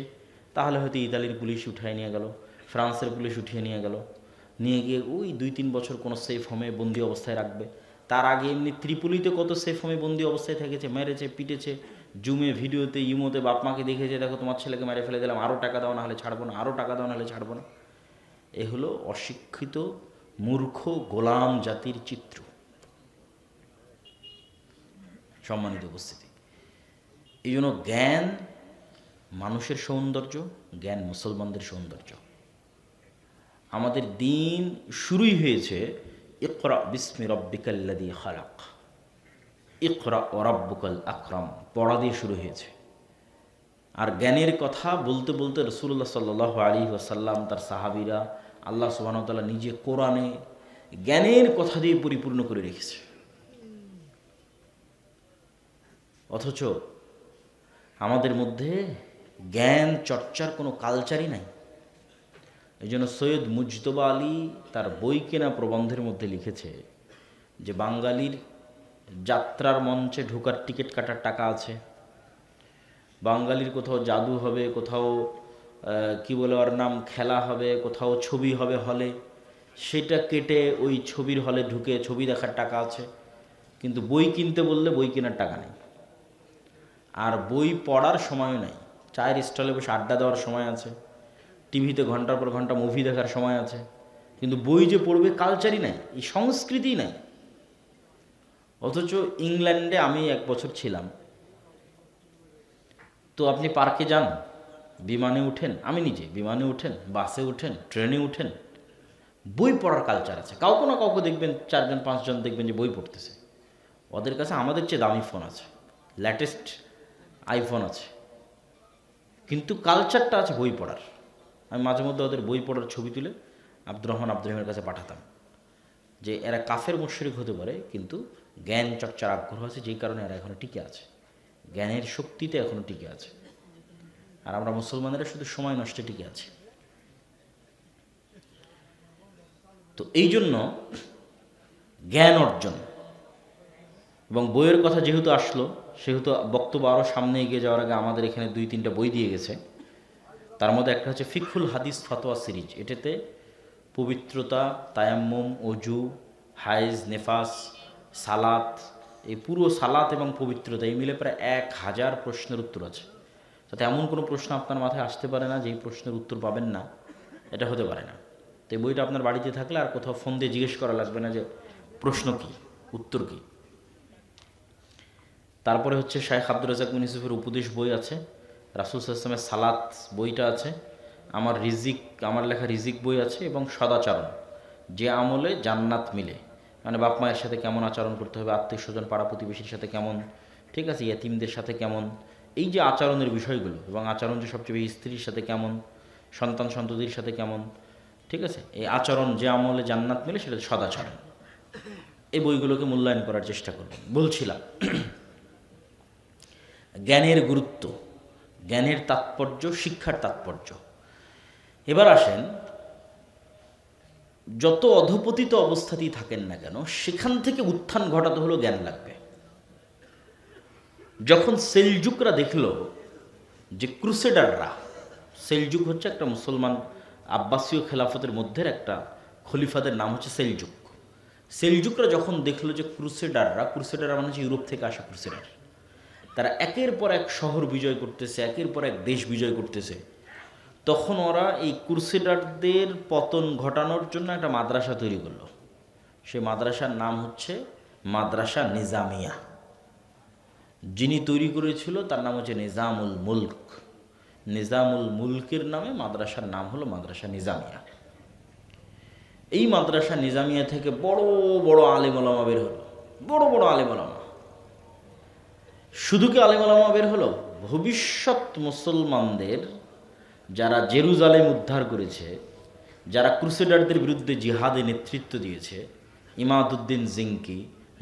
তাহলে হয়তো ইতালির পুলিশ উঠায় নিয়ে গেল, ফ্রান্সের পুলিশ উঠিয়ে নিয়ে গেল, নিয়ে গিয়ে ওই 2-3 বছর কোনো সেফ হোমে বন্দি অবস্থায় রাখবে। তার আগে এমনি ত্রিপোলিতে কত সেফ হোমে বন্দি অবস্থায় থেকেছে, মেরেছে পিটেছে, জুমে ভিডিওতে ইমোতে বাপ মাকে দেখেছে, দেখো তোমার ছেলেকে মেরে ফেলে দিলাম, আরও টাকা দাও না হলে ছাড়বো না, আরও টাকা দাও না হলে ছাড়বো না। এ হলো অশিক্ষিত মূর্খ গোলাম জাতির চিত্র। সম্মানিত উপস্থিতি, এই জন্য জ্ঞান মানুষের সৌন্দর্য, জ্ঞান মুসলমানদের সৌন্দর্য। আমাদের দিন শুরুই হয়েছে ইকরা বিস্মি রব্বিকাল্লাযী খালাক, ইকরা ওয়া রাব্বুকাল আকরাম পড়া দিয়ে শুরু হয়েছে। আর জ্ঞানের কথা বলতে বলতে রাসূলুল্লাহ সাল্লাল্লাহু আলাইহি ওয়াসাল্লাম, তার সাহাবীরা, আল্লাহ সুবহানাহু ওয়া তাআলা নিজে কোরআনে জ্ঞানের কথা দিয়ে পরিপূর্ণ করে রেখেছে। অথচ আমাদের মধ্যে জ্ঞান চর্চার কোনো কালচারই নাই। এই জন্য সৈয়দ মুজতবা আলী তার বই কেনা প্রবন্ধের মধ্যে লিখেছে যে বাঙালির যাত্রার মঞ্চে ঢোকার টিকিট কাটার টাকা আছে, বাঙালির কোথাও জাদু হবে, কোথাও কি বলে ওর নাম খেলা হবে, কোথাও ছবি হবে হলে, সেটা কেটে ওই ছবির হলে ঢুকে ছবি দেখার টাকা আছে, কিন্তু বই কিনতে বললে বই কেনার টাকা নেই। আর বই পড়ার সময়ও নেই। চায়ের স্টলে বসে আড্ডা দেওয়ার সময় আছে, টিভিতে ঘন্টার পর ঘন্টা মুভি দেখার সময় আছে, কিন্তু বই যে পড়বে কালচারই নাই, এই সংস্কৃতি নাই। অথচ ইংল্যান্ডে আমি 1 বছর ছিলাম, তো আপনি পার্কে যান, বিমানে উঠেন, আমি নিজে বিমানে উঠেন, বাসে উঠেন, ট্রেনে উঠেন, বই পড়ার কালচার আছে। কাউকে না কাউকে দেখবেন 4 জন 5 জন দেখবেন যে বই পড়তেছে। ওদের কাছে আমাদের চেয়ে দামি ফোন আছে, লেটেস্ট আইফোন আছে, কিন্তু কালচারটা আছে বই পড়ার। আমি মাঝে মধ্যে ওদের বই পড়ার ছবি তুলে আব্দুর রহিমের কাছে পাঠাতাম যে এরা কাফের মুশরিক হতে পারে, কিন্তু জ্ঞান চর্চার আগ্রহ আছে, যেই কারণে এরা এখনো টিকে আছে, জ্ঞানের শক্তিতে এখনো টিকে আছে। আর আমরা মুসলমানেরা শুধু সময় নষ্টে টিকে আছি। তো এই জন্য জ্ঞান অর্জন এবং বইয়ের কথা যেহেতু আসলো, সেহেতু বক্তব্য আরও সামনে এগিয়ে যাওয়ার আগে আমাদের এখানে 2-3টা বই দিয়ে গেছে। তার মধ্যে একটা হচ্ছে ফিকহুল হাদিস ফতোয়া সিরিজ। এটাতে পবিত্রতা, তায়াম্মুম, অজু, হাইজ, নেফাস, সালাত, এই পুরো সালাত এবং পবিত্রতা এই মিলে প্রায় 1000 প্রশ্নের উত্তর আছে। যাতে এমন কোনো প্রশ্ন আপনার মাথায় আসতে পারে না যেই প্রশ্নের উত্তর পাবেন না, এটা হতে পারে না। তো এই বইটা আপনার বাড়িতে থাকলে আর কোথাও ফোন দিয়ে জিজ্ঞেস করা লাগবে না যে প্রশ্ন কি, উত্তর কি। তারপরে হচ্ছে শাইখ আব্দুর রাজ্জাক বিন ইউসুফের উপদেশ বই আছে, রাসূল সাল্লাল্লাহু আলাইহি ওয়াসাল্লামের সালাত বইটা আছে, আমার লেখা রিজিক বই আছে, এবং সদাচরণ, যে আমলে জান্নাত মিলে, মানে বাপ মায়ের সাথে কেমন আচরণ করতে হবে, আত্মীয় স্বজন পাড়া প্রতিবেশীর সাথে কেমন, ঠিক আছে, ইয়াতিমদের সাথে কেমন, এই যে আচরণের বিষয়গুলো, এবং আচরণ যে সবচেয়ে বেশি স্ত্রীর সাথে কেমন, সন্তান সন্ততির সাথে কেমন, ঠিক আছে, এই আচরণ যে আমলে জান্নাত মিলে সেটা সদাচরণ। এই বইগুলোকে মূল্যায়ন করার চেষ্টা করবেন। বলছিলাম জ্ঞানের গুরুত্ব, জ্ঞানের তাৎপর্য, শিক্ষার তাৎপর্য। এবার আসেন, যত অধপতিত অবস্থাতেই থাকেন না কেন, সেখান থেকে উত্থান ঘটাতে হলো জ্ঞান লাগবে। যখন সেলজুকরা দেখল যে ক্রুসেডাররা, সেলজুক হচ্ছে একটা মুসলমান আব্বাসীয় খেলাফতের মধ্যে একটা খলিফাদের নাম হচ্ছে সেলজুক। সেলজুকরা যখন দেখলো যে ক্রুসেডাররা মানে হচ্ছে ইউরোপ থেকে আসা ক্রুসেডার, তারা একের পর এক শহর বিজয় করতেছে, একের পর এক দেশ বিজয় করতেছে, তখন ওরা এই ক্রুসেডারদের পতন ঘটানোর জন্য একটা মাদ্রাসা তৈরি করলো। সেই মাদ্রাসার নাম হচ্ছে মাদ্রাসা নিজামিয়া। যিনি তৈরি করেছিল তার নাম হচ্ছে নিজামুল মুলক। নিজামুল মুলকের নামে মাদ্রাসার নাম হলো মাদ্রাসা নিজামিয়া। এই মাদ্রাসা নিজামিয়া থেকে বড় বড় আলেম ওলামা বের হলো, বড় বড় আলেম ওলামা। শুধু কি আলেম ওলামা বের হলো, ভবিষ্যৎ মুসলমানদের যারা জেরুজালেম উদ্ধার করেছে, যারা ক্রুসেডারদের বিরুদ্ধে জিহাদে নেতৃত্ব দিয়েছে, ইমাদউদ্দিন জিঙ্কি,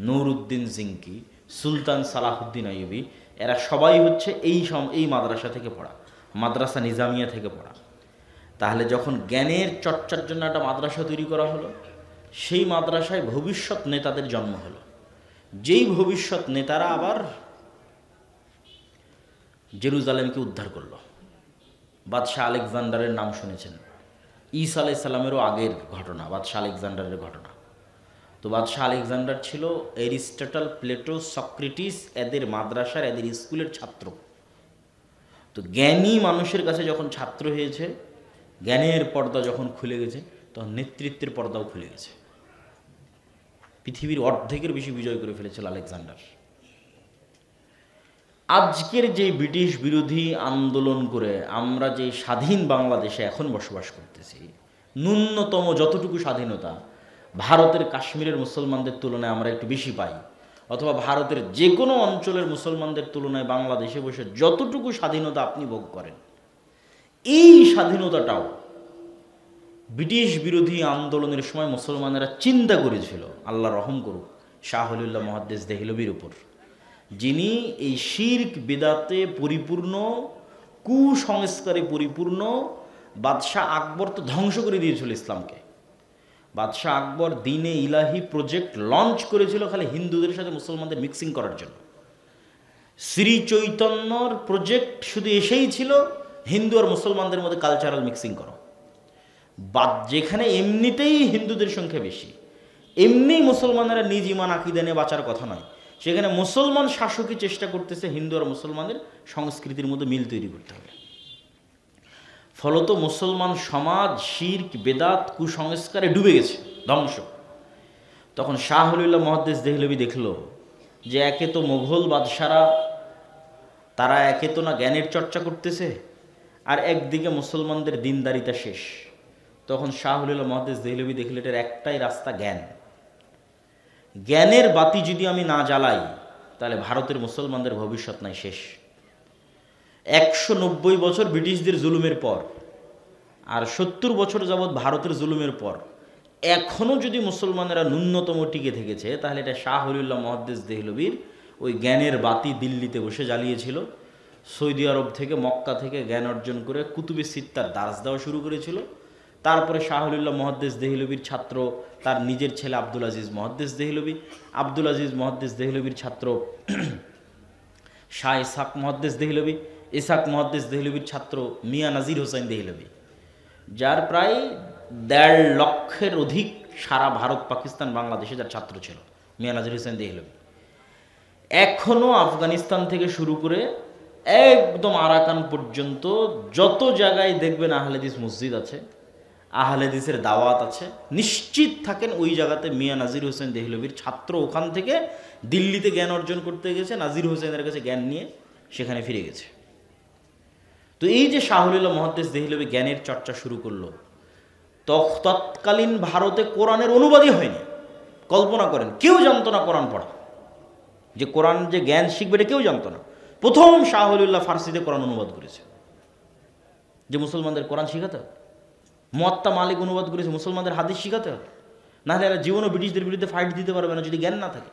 নুরউদ্দিন জিঙ্কি, সুলতান সালাহুদ্দিন আইয়ুবী, এরা সবাই হচ্ছে এই মাদ্রাসা থেকে পড়া, মাদ্রাসা নিজামিয়া থেকে পড়া। তাহলে যখন জ্ঞানের চর্চার জন্য একটা মাদ্রাসা তৈরি করা হলো, সেই মাদ্রাসায় ভবিষ্যৎ নেতাদের জন্ম হলো, যেই ভবিষ্যৎ নেতারা আবার জেরুজালেমকে উদ্ধার করলো। বাদশাহ আলেকজান্ডারের নাম শুনেছেন, ঈসা আলাইহিস সালামেরও আগের ঘটনা, বাদশাহ আলেকজান্ডারের ঘটনা। তো বাদশাহ আলেকজান্ডার ছিল এরিস্টটল, প্লেটো, সক্রেটিস এদের মাদ্রাসার, এদের স্কুলের ছাত্র। তো জ্ঞানী মানুষের কাছে যখন ছাত্র হয়েছে, জ্ঞানের পর্দা যখন খুলে গেছে, তখন নেতৃত্বের পর্দাও খুলে গেছে। পৃথিবীর অর্ধেকের বেশি বিজয় করে ফেলেছিল আলেকজান্ডার। আজকের যে ব্রিটিশ বিরোধী আন্দোলন করে আমরা যে স্বাধীন বাংলাদেশে এখন বসবাস করতেছি, ন্যূনতম যতটুকু স্বাধীনতা ভারতের কাশ্মীরের মুসলমানদের তুলনায় আমরা একটু বেশি পাই, অথবা ভারতের যে কোনো অঞ্চলের মুসলমানদের তুলনায় বাংলাদেশে বসে যতটুকু স্বাধীনতা আপনি ভোগ করেন, এই স্বাধীনতাটাও ব্রিটিশ বিরোধী আন্দোলনের সময় মুসলমানেরা চিন্তা করেছিল, আল্লাহ রহম করুক, শাহ ওলিউল্লাহ মুহাদ্দিস দেহলভির উপর, যিনি এই শিরক বিদআতে পরিপূর্ণ, কুসংস্কারে পরিপূর্ণ। বাদশাহ আকবর তো ধ্বংস করে দিয়েছিল ইসলামকে। বাদশাহ আকবর দিনে ইলাহি প্রজেক্ট লঞ্চ করেছিল খালি হিন্দুদের সাথে মুসলমানদের মিক্সিং করার জন্য। শ্রী চৈতন্যর প্রজেক্ট শুধু এসেই ছিল হিন্দু আর মুসলমানদের মধ্যে কালচারাল মিক্সিং করো। যেখানে এমনিতেই হিন্দুদের সংখ্যা বেশি, এমনি মুসলমানেরা নিজ ইমান আকিদা নিয়ে বাঁচার কথা নয়, সেখানে মুসলমান শাসকই চেষ্টা করতেছে হিন্দু আর মুসলমানের সংস্কৃতির মধ্যে মিল তৈরি করতে হবে। ফলত মুসলমান সমাজ শিরক বেদাত কুসংস্কারে ডুবে গেছে, ধ্বংস। তখন শাহ ওলিউল্লাহ মুহাদ্দিস দেহলভি দেখল যে একে তো মোঘল বাদশারা, তারা একে তো না জ্ঞানের চর্চা করতেছে, আর একদিকে মুসলমানদের দিনদারিতা শেষ। তখন শাহ ওলিউল্লাহ মুহাদ্দিস দেহলভি দেখল এটার একটাই রাস্তা, জ্ঞান। জ্ঞানের বাতি যদি আমি না জ্বালাই তাহলে ভারতের মুসলমানদের ভবিষ্যৎ নাই, শেষ। 190 বছর ব্রিটিশদের জুলুমের পর আর 70 বছর যাবৎ ভারতের জুলুমের পর এখনও যদি মুসলমানেরা ন্যূনতম টিকে থেকেছে, তাহলে এটা শাহ ওলিউল্লাহ মুহাদ্দিস দেহলভির ওই জ্ঞানের বাতি দিল্লিতে বসে জ্বালিয়েছিল। সৌদি আরব থেকে, মক্কা থেকে জ্ঞান অর্জন করে কুতুবে সিত্তার দার্স দেওয়া শুরু করেছিল। তারপরে শাহ ওলিউল্লাহ মুহাদ্দিস দেহলভির ছাত্র তার নিজের ছেলে আব্দুল আজিজ মুহাদ্দিস দেহলভি, আব্দুল আজিজ মুহাদ্দিস দেহলভির ছাত্র শাহ ইসহাক মুহাদ্দিস দেহলভি, ইসহাক মুহাদ্দিস দেহলভির ছাত্র মিয়া নাজির হোসেন দেহলভি, যার প্রায় 1.5 লক্ষের অধিক সারা ভারত, পাকিস্তান, বাংলাদেশে যার ছাত্র ছিল মিয়া নাজির হোসেন দেহলভি। এখনও আফগানিস্তান থেকে শুরু করে একদম আরাকান পর্যন্ত যত জায়গায় দেখবেন আহলে হাদিস মসজিদ আছে, আহলে হাদিসের দাওয়াত আছে, নিশ্চিত থাকেন ওই জায়গাতে মিয়া নাজির হোসেন দেহলভির ছাত্র ওখান থেকে দিল্লিতে জ্ঞান অর্জন করতে গেছে, নাজির হোসেনের কাছে জ্ঞান নিয়ে সেখানে ফিরে গেছে। তো এই যে শাহ ওলিউল্লাহ মুহাদ্দিস দেহলভি জ্ঞানের চর্চা শুরু করলো, তৎকালীন ভারতে কোরআনের অনুবাদই হয়নি। কল্পনা করেন, কেউ জানতো না কোরআন পড়া, যে কোরআন যে জ্ঞান শিখবে এটা কেউ জানতো না। প্রথম শাহ ওলিউল্লাহ ফার্সিতে কোরআন অনুবাদ করেছে, যে মুসলমানদের কোরআন শিখাতে হবে। মুয়াত্তা মালিক অনুবাদ করেছে, মুসলমানদের হাদিস শিখাতে হবে, নাহলে এরা জীবনও ব্রিটিশদের বিরুদ্ধে ফাইট দিতে পারবে না যদি জ্ঞান না থাকে।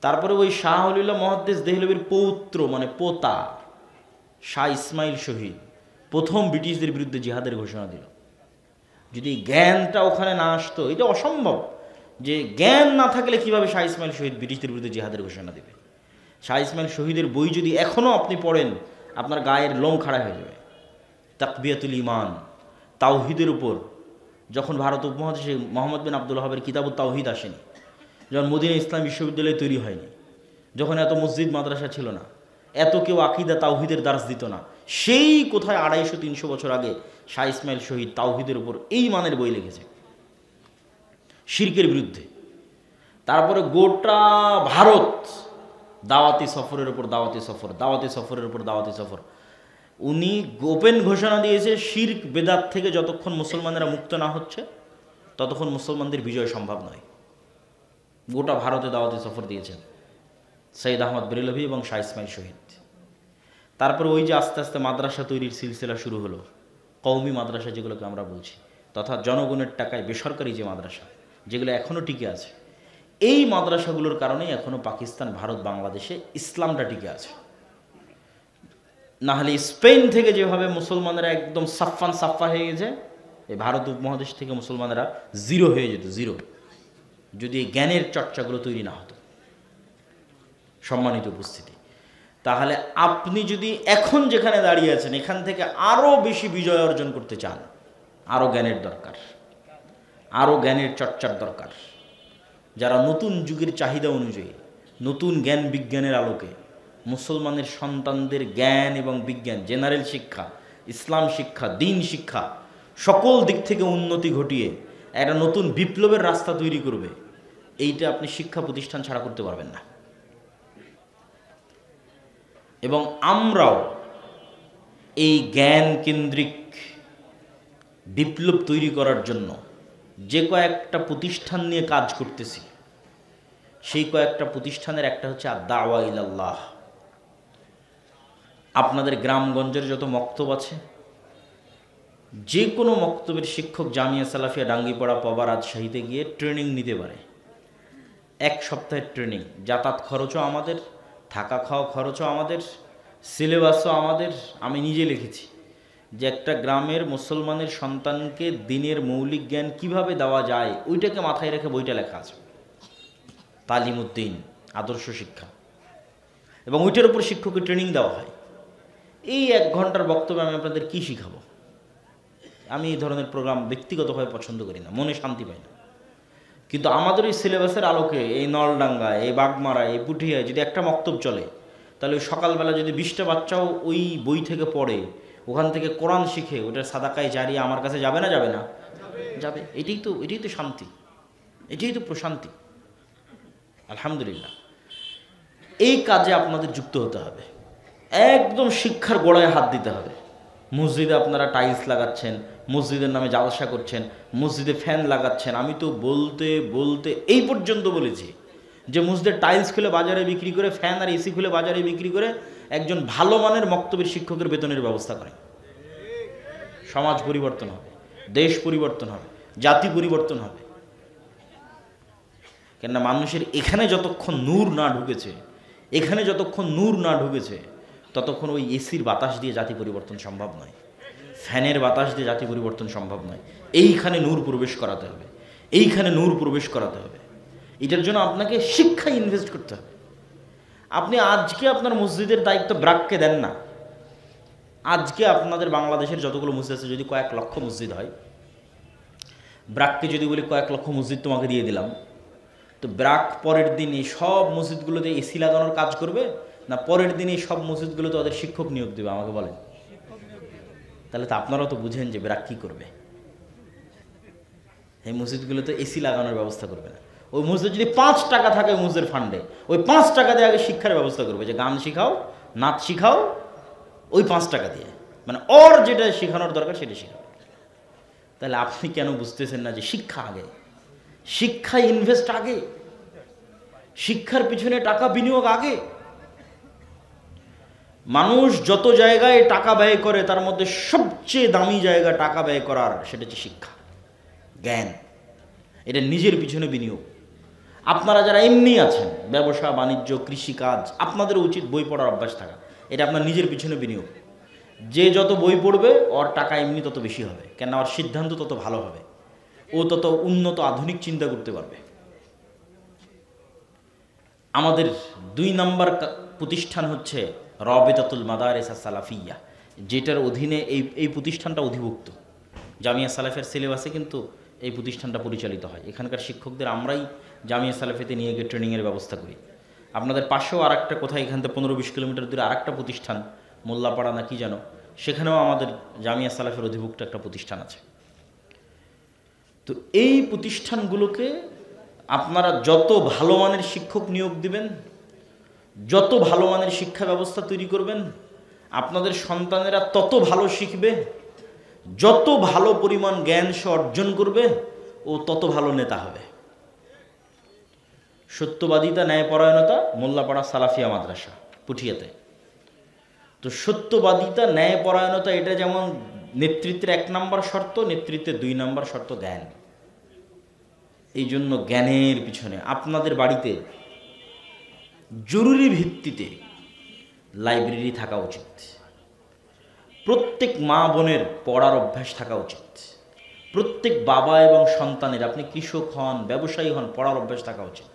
তারপরে ওই শাহ ওলিউল্লাহ মুহাদ্দিস দেহলভির পৌত্র মানে পোতা শাহ ইসমাইল শহীদ প্রথম ব্রিটিশদের বিরুদ্ধে জিহাদের ঘোষণা দিল। যদি জ্ঞানটা ওখানে না আসতো, এটা অসম্ভব যে জ্ঞান না থাকলে কিভাবে শাহ ইসমাইল শহীদ ব্রিটিশদের বিরুদ্ধে জিহাদের ঘোষণা দেবে। শাহ ইসমাইল শহীদের বই যদি এখনও আপনি পড়েন, আপনার গায়ের লোম খাড়া হয়ে যাবে। তাকবিয়াতুল ঈমান, তাওহীদের উপর, যখন ভারত উপমহাদেশে মোহাম্মদ বিন আব্দুল ওয়াহাবের কিতাবুত তাওহীদ আসেনি, যখন মদিনা ইসলাম বিশ্ববিদ্যালয় তৈরি হয়নি, যখন এত মসজিদ মাদ্রাসা ছিল না, এত কেউ আকিদা তাওহীদের দার্স দিত না, সেই কোথায় 250-300 বছর আগে শাহ ইসমাইল শহীদ তাওহীদের উপর এই মানের বই লিখেছে শিরকের বিরুদ্ধে। তারপরে গোটা ভারত দাওয়াতি সফরের উপর দাওয়াতি সফর, দাওয়াতি সফরের উপর দাওয়াতি সফর। উনি ওপেন ঘোষণা দিয়েছে, শিরক বেদাত থেকে যতক্ষণ মুসলমানেরা মুক্ত না হচ্ছে ততক্ষণ মুসলমানদের বিজয় সম্ভব নয়। গোটা ভারতে দাওয়াতি সফর দিয়েছেন সৈয়দ আহমদ বেরেলভি এবং শাহ ইসমাইল শহীদ। তারপরে ওই যে আস্তে আস্তে মাদ্রাসা তৈরির সিলসিলা শুরু হলো, কওমি মাদ্রাসা যেগুলোকে আমরা বলছি, তথা জনগণের টাকায় বেসরকারি যে মাদ্রাসা, যেগুলো এখনও টিকে আছে। এই মাদ্রাসাগুলোর কারণেই এখনও পাকিস্তান, ভারত, বাংলাদেশে ইসলামটা টিকে আছে। নাহলে স্পেন থেকে যেভাবে মুসলমানেরা একদম সাফা হয়ে গেছে, এই ভারত উপমহাদেশ থেকে মুসলমানেরা জিরো হয়ে যেত, জিরো, যদি এই জ্ঞানের চর্চাগুলো তৈরি না হতো। সম্মানিত উপস্থিতি, তাহলে আপনি যদি এখন যেখানে দাঁড়িয়ে আছেন এখান থেকে আরও বেশি বিজয় অর্জন করতে চান, আরও জ্ঞানের দরকার, আরও জ্ঞানের চর্চার দরকার। যারা নতুন যুগের চাহিদা অনুযায়ী, নতুন জ্ঞান বিজ্ঞানের আলোকে মুসলমানের সন্তানদের জ্ঞান এবং বিজ্ঞান, জেনারেল শিক্ষা, ইসলাম শিক্ষা, দিন শিক্ষা, সকল দিক থেকে উন্নতি ঘটিয়ে একটা নতুন বিপ্লবের রাস্তা তৈরি করবে, এইটা আপনি শিক্ষা প্রতিষ্ঠান ছাড়া করতে পারবেন না। এবং আমরাও এই জ্ঞান কেন্দ্রিক বিপ্লব তৈরি করার জন্য যে কয়েকটা প্রতিষ্ঠান নিয়ে কাজ করতেছি, সেই কয়েকটা প্রতিষ্ঠানের একটা হচ্ছে আদ-দাওয়া ইলাল্লাহ। আপনাদের গ্রামগঞ্জের যত মক্তব আছে, যে কোনো মক্তবের শিক্ষক জামিয়া সালাফিয়া ডাঙ্গিপাড়া পবা রাজশাহীতে গিয়ে ট্রেনিং নিতে পারে। 1 সপ্তাহের ট্রেনিং, যাতায়াত খরচও আমাদের, থাকা খাওয়া খরচও আমাদের, সিলেবাসও আমাদের। আমি নিজে লিখেছি যে একটা গ্রামের মুসলমানের সন্তানকে দিনের মৌলিক জ্ঞান কিভাবে দেওয়া যায়, ওইটাকে মাথায় রেখে বইটা লেখা আছে, তালিমউদ্দিন, আদর্শ শিক্ষা, এবং ওইটার উপর শিক্ষকের ট্রেনিং দেওয়া হয়। এই 1 ঘন্টার বক্তব্যে আমি আপনাদের কী শিখাবো? আমি এই ধরনের প্রোগ্রাম ব্যক্তিগতভাবে পছন্দ করি না, মনে শান্তি পাই না। কিন্তু আমাদের এই সিলেবাসের আলোকে এই নলডাঙ্গা, এই বাগমারা, এই পুঠিয়ায় যদি একটা মক্তব চলে, তাহলে ওই সকালবেলা যদি 20টা বাচ্চাও ওই বই থেকে পড়ে, ওখান থেকে কোরআন শিখে, ওটার সাদাকায় জারিয়া আমার কাছে যাবে না? যাবে না? যাবে। এটাই তো শান্তি, এটাই তো প্রশান্তি। আলহামদুলিল্লাহ, এই কাজে আপনাদের যুক্ত হতে হবে, একদম শিক্ষার গোড়ায় হাত দিতে হবে। মসজিদে আপনারা টাইলস লাগাচ্ছেন, মসজিদের নামে জালসা করছেন, মসজিদে ফ্যান লাগাচ্ছেন। আমি তো বলতে বলতে এই পর্যন্ত বলেছি যে মসজিদের টাইলস খুলে বাজারে বিক্রি করে, ফ্যান আর এসি খুলে বাজারে বিক্রি করে একজন ভালো মানের মক্তবের শিক্ষকের বেতনের ব্যবস্থা করে। সমাজ পরিবর্তন হবে, দেশ পরিবর্তন হবে, জাতি পরিবর্তন হবে। কেননা মানুষের এখানে যতক্ষণ নূর না ঢুকেছে, ততক্ষণ ওই এসির বাতাস দিয়ে জাতি পরিবর্তন সম্ভব নয়, ফ্যানের বাতাস দিয়ে জাতি পরিবর্তন সম্ভব নয়। এইখানে নূর প্রবেশ করাতে হবে, এটার জন্য আপনাকে শিক্ষায় ইনভেস্ট করতে হবে। আপনি আজকে আপনার মসজিদের দায়িত্ব ব্রাককে দেন না। আজকে আপনাদের বাংলাদেশের যতগুলো মসজিদ আছে, যদি কয়েক লক্ষ মসজিদ হয়, ব্রাককে যদি বলি কয়েক লক্ষ মসজিদ তোমাকে দিয়ে দিলাম, তো ব্রাক পরের দিন এই সব মসজিদগুলোতে এসি লাগানোর কাজ করবে না পরের দিন এই সব মসজিদগুলোতে ওদের শিক্ষক নিয়োগ দেবে? আমাকে বলেন। তাহলে তো আপনারাও তো বুঝেন যে ব্রাক কী করবে। এই মসজিদগুলোতে এসি লাগানোর ব্যবস্থা করবে না। ওই মসজিদ যদি 5 টাকা থাকে ওই মসজিদের ফান্ডে, ওই 5 টাকা দিয়ে আগে শিক্ষার ব্যবস্থা করবে, যে গান শিখাও, নাচ শিখাও, ওই 5 টাকা দিয়ে, মানে ওর যেটা শেখানোর দরকার সেটা শেখাও। তাহলে আপনি কেন বুঝতেছেন না যে শিক্ষা আগে, শিক্ষা ইনভেস্ট আগে, শিক্ষার পিছনে টাকা বিনিয়োগ আগে। মানুষ যত জায়গায় টাকা ব্যয় করে, তার মধ্যে সবচেয়ে দামি জায়গা টাকা ব্যয় করার, সেটা হচ্ছে শিক্ষা, জ্ঞান। এটা নিজের পিছনে বিনিয়োগ। আপনারা যারা এমনি আছেন, ব্যবসা বাণিজ্য, কৃষিকাজ, আপনাদের উচিত বই পড়ার অভ্যাস থাকা। এটা আপনার নিজের পিছনে বিনিয়োগ। যে যত বই পড়বে, ওর টাকা এমনি তত বেশি হবে, কেন ওর সিদ্ধান্ত তত ভালো হবে, ও তত উন্নত আধুনিক চিন্তা করতে পারবে। আমাদের 2 নম্বর প্রতিষ্ঠান হচ্ছে রাবিতাতুল মাদারিস আস-সালাফিয়া, যেটার অধীনে এই প্রতিষ্ঠানটা অধিভুক্ত। জামিয়া সালাফের সিলেবাসে কিন্তু এই প্রতিষ্ঠানটা পরিচালিত হয়। এখানকার শিক্ষকদের আমরাই জামিয়া সালাফিতে নিয়ে গিয়ে ট্রেনিংয়ের ব্যবস্থা করি। আপনাদের পাশেও আরেকটা কোথায়, এখান থেকে 15-20 কিলোমিটার দূরে আরেকটা প্রতিষ্ঠান, মোল্লাপাড়া না কি যেন, সেখানেও আমাদের জামিয়া সালাফের অধিভুক্ত একটা প্রতিষ্ঠান আছে। তো এই প্রতিষ্ঠানগুলোকে আপনারা যত ভালো মানের শিক্ষক নিয়োগ দিবেন, যত ভালো মানের শিক্ষা ব্যবস্থা তৈরি করবেন, আপনাদের সন্তানেরা তত ভালো শিখবে। যত ভালো পরিমাণ জ্ঞান সে অর্জন করবে, ও তত ভালো নেতা হবে। সত্যবাদিতা, ন্যায়পরায়ণতা, মোল্লাপাড়া সালাফিয়া মাদ্রাসা পুঠিয়াতে। তো সত্যবাদিতা, ন্যায়পরায়ণতা, এটা যেমন নেতৃত্বের 1 নম্বর শর্ত, নেতৃত্বের 2 নম্বর শর্ত জ্ঞান। এই জন্য জ্ঞানের পিছনে আপনাদের বাড়িতে জরুরি ভিত্তিতে লাইব্রেরি থাকা উচিত। প্রত্যেক মা বোনের পড়ার অভ্যাস থাকা উচিত। প্রত্যেক বাবা এবং সন্তানের, আপনি কৃষক হন, ব্যবসায়ী হন, পড়ার অভ্যাস থাকা উচিত।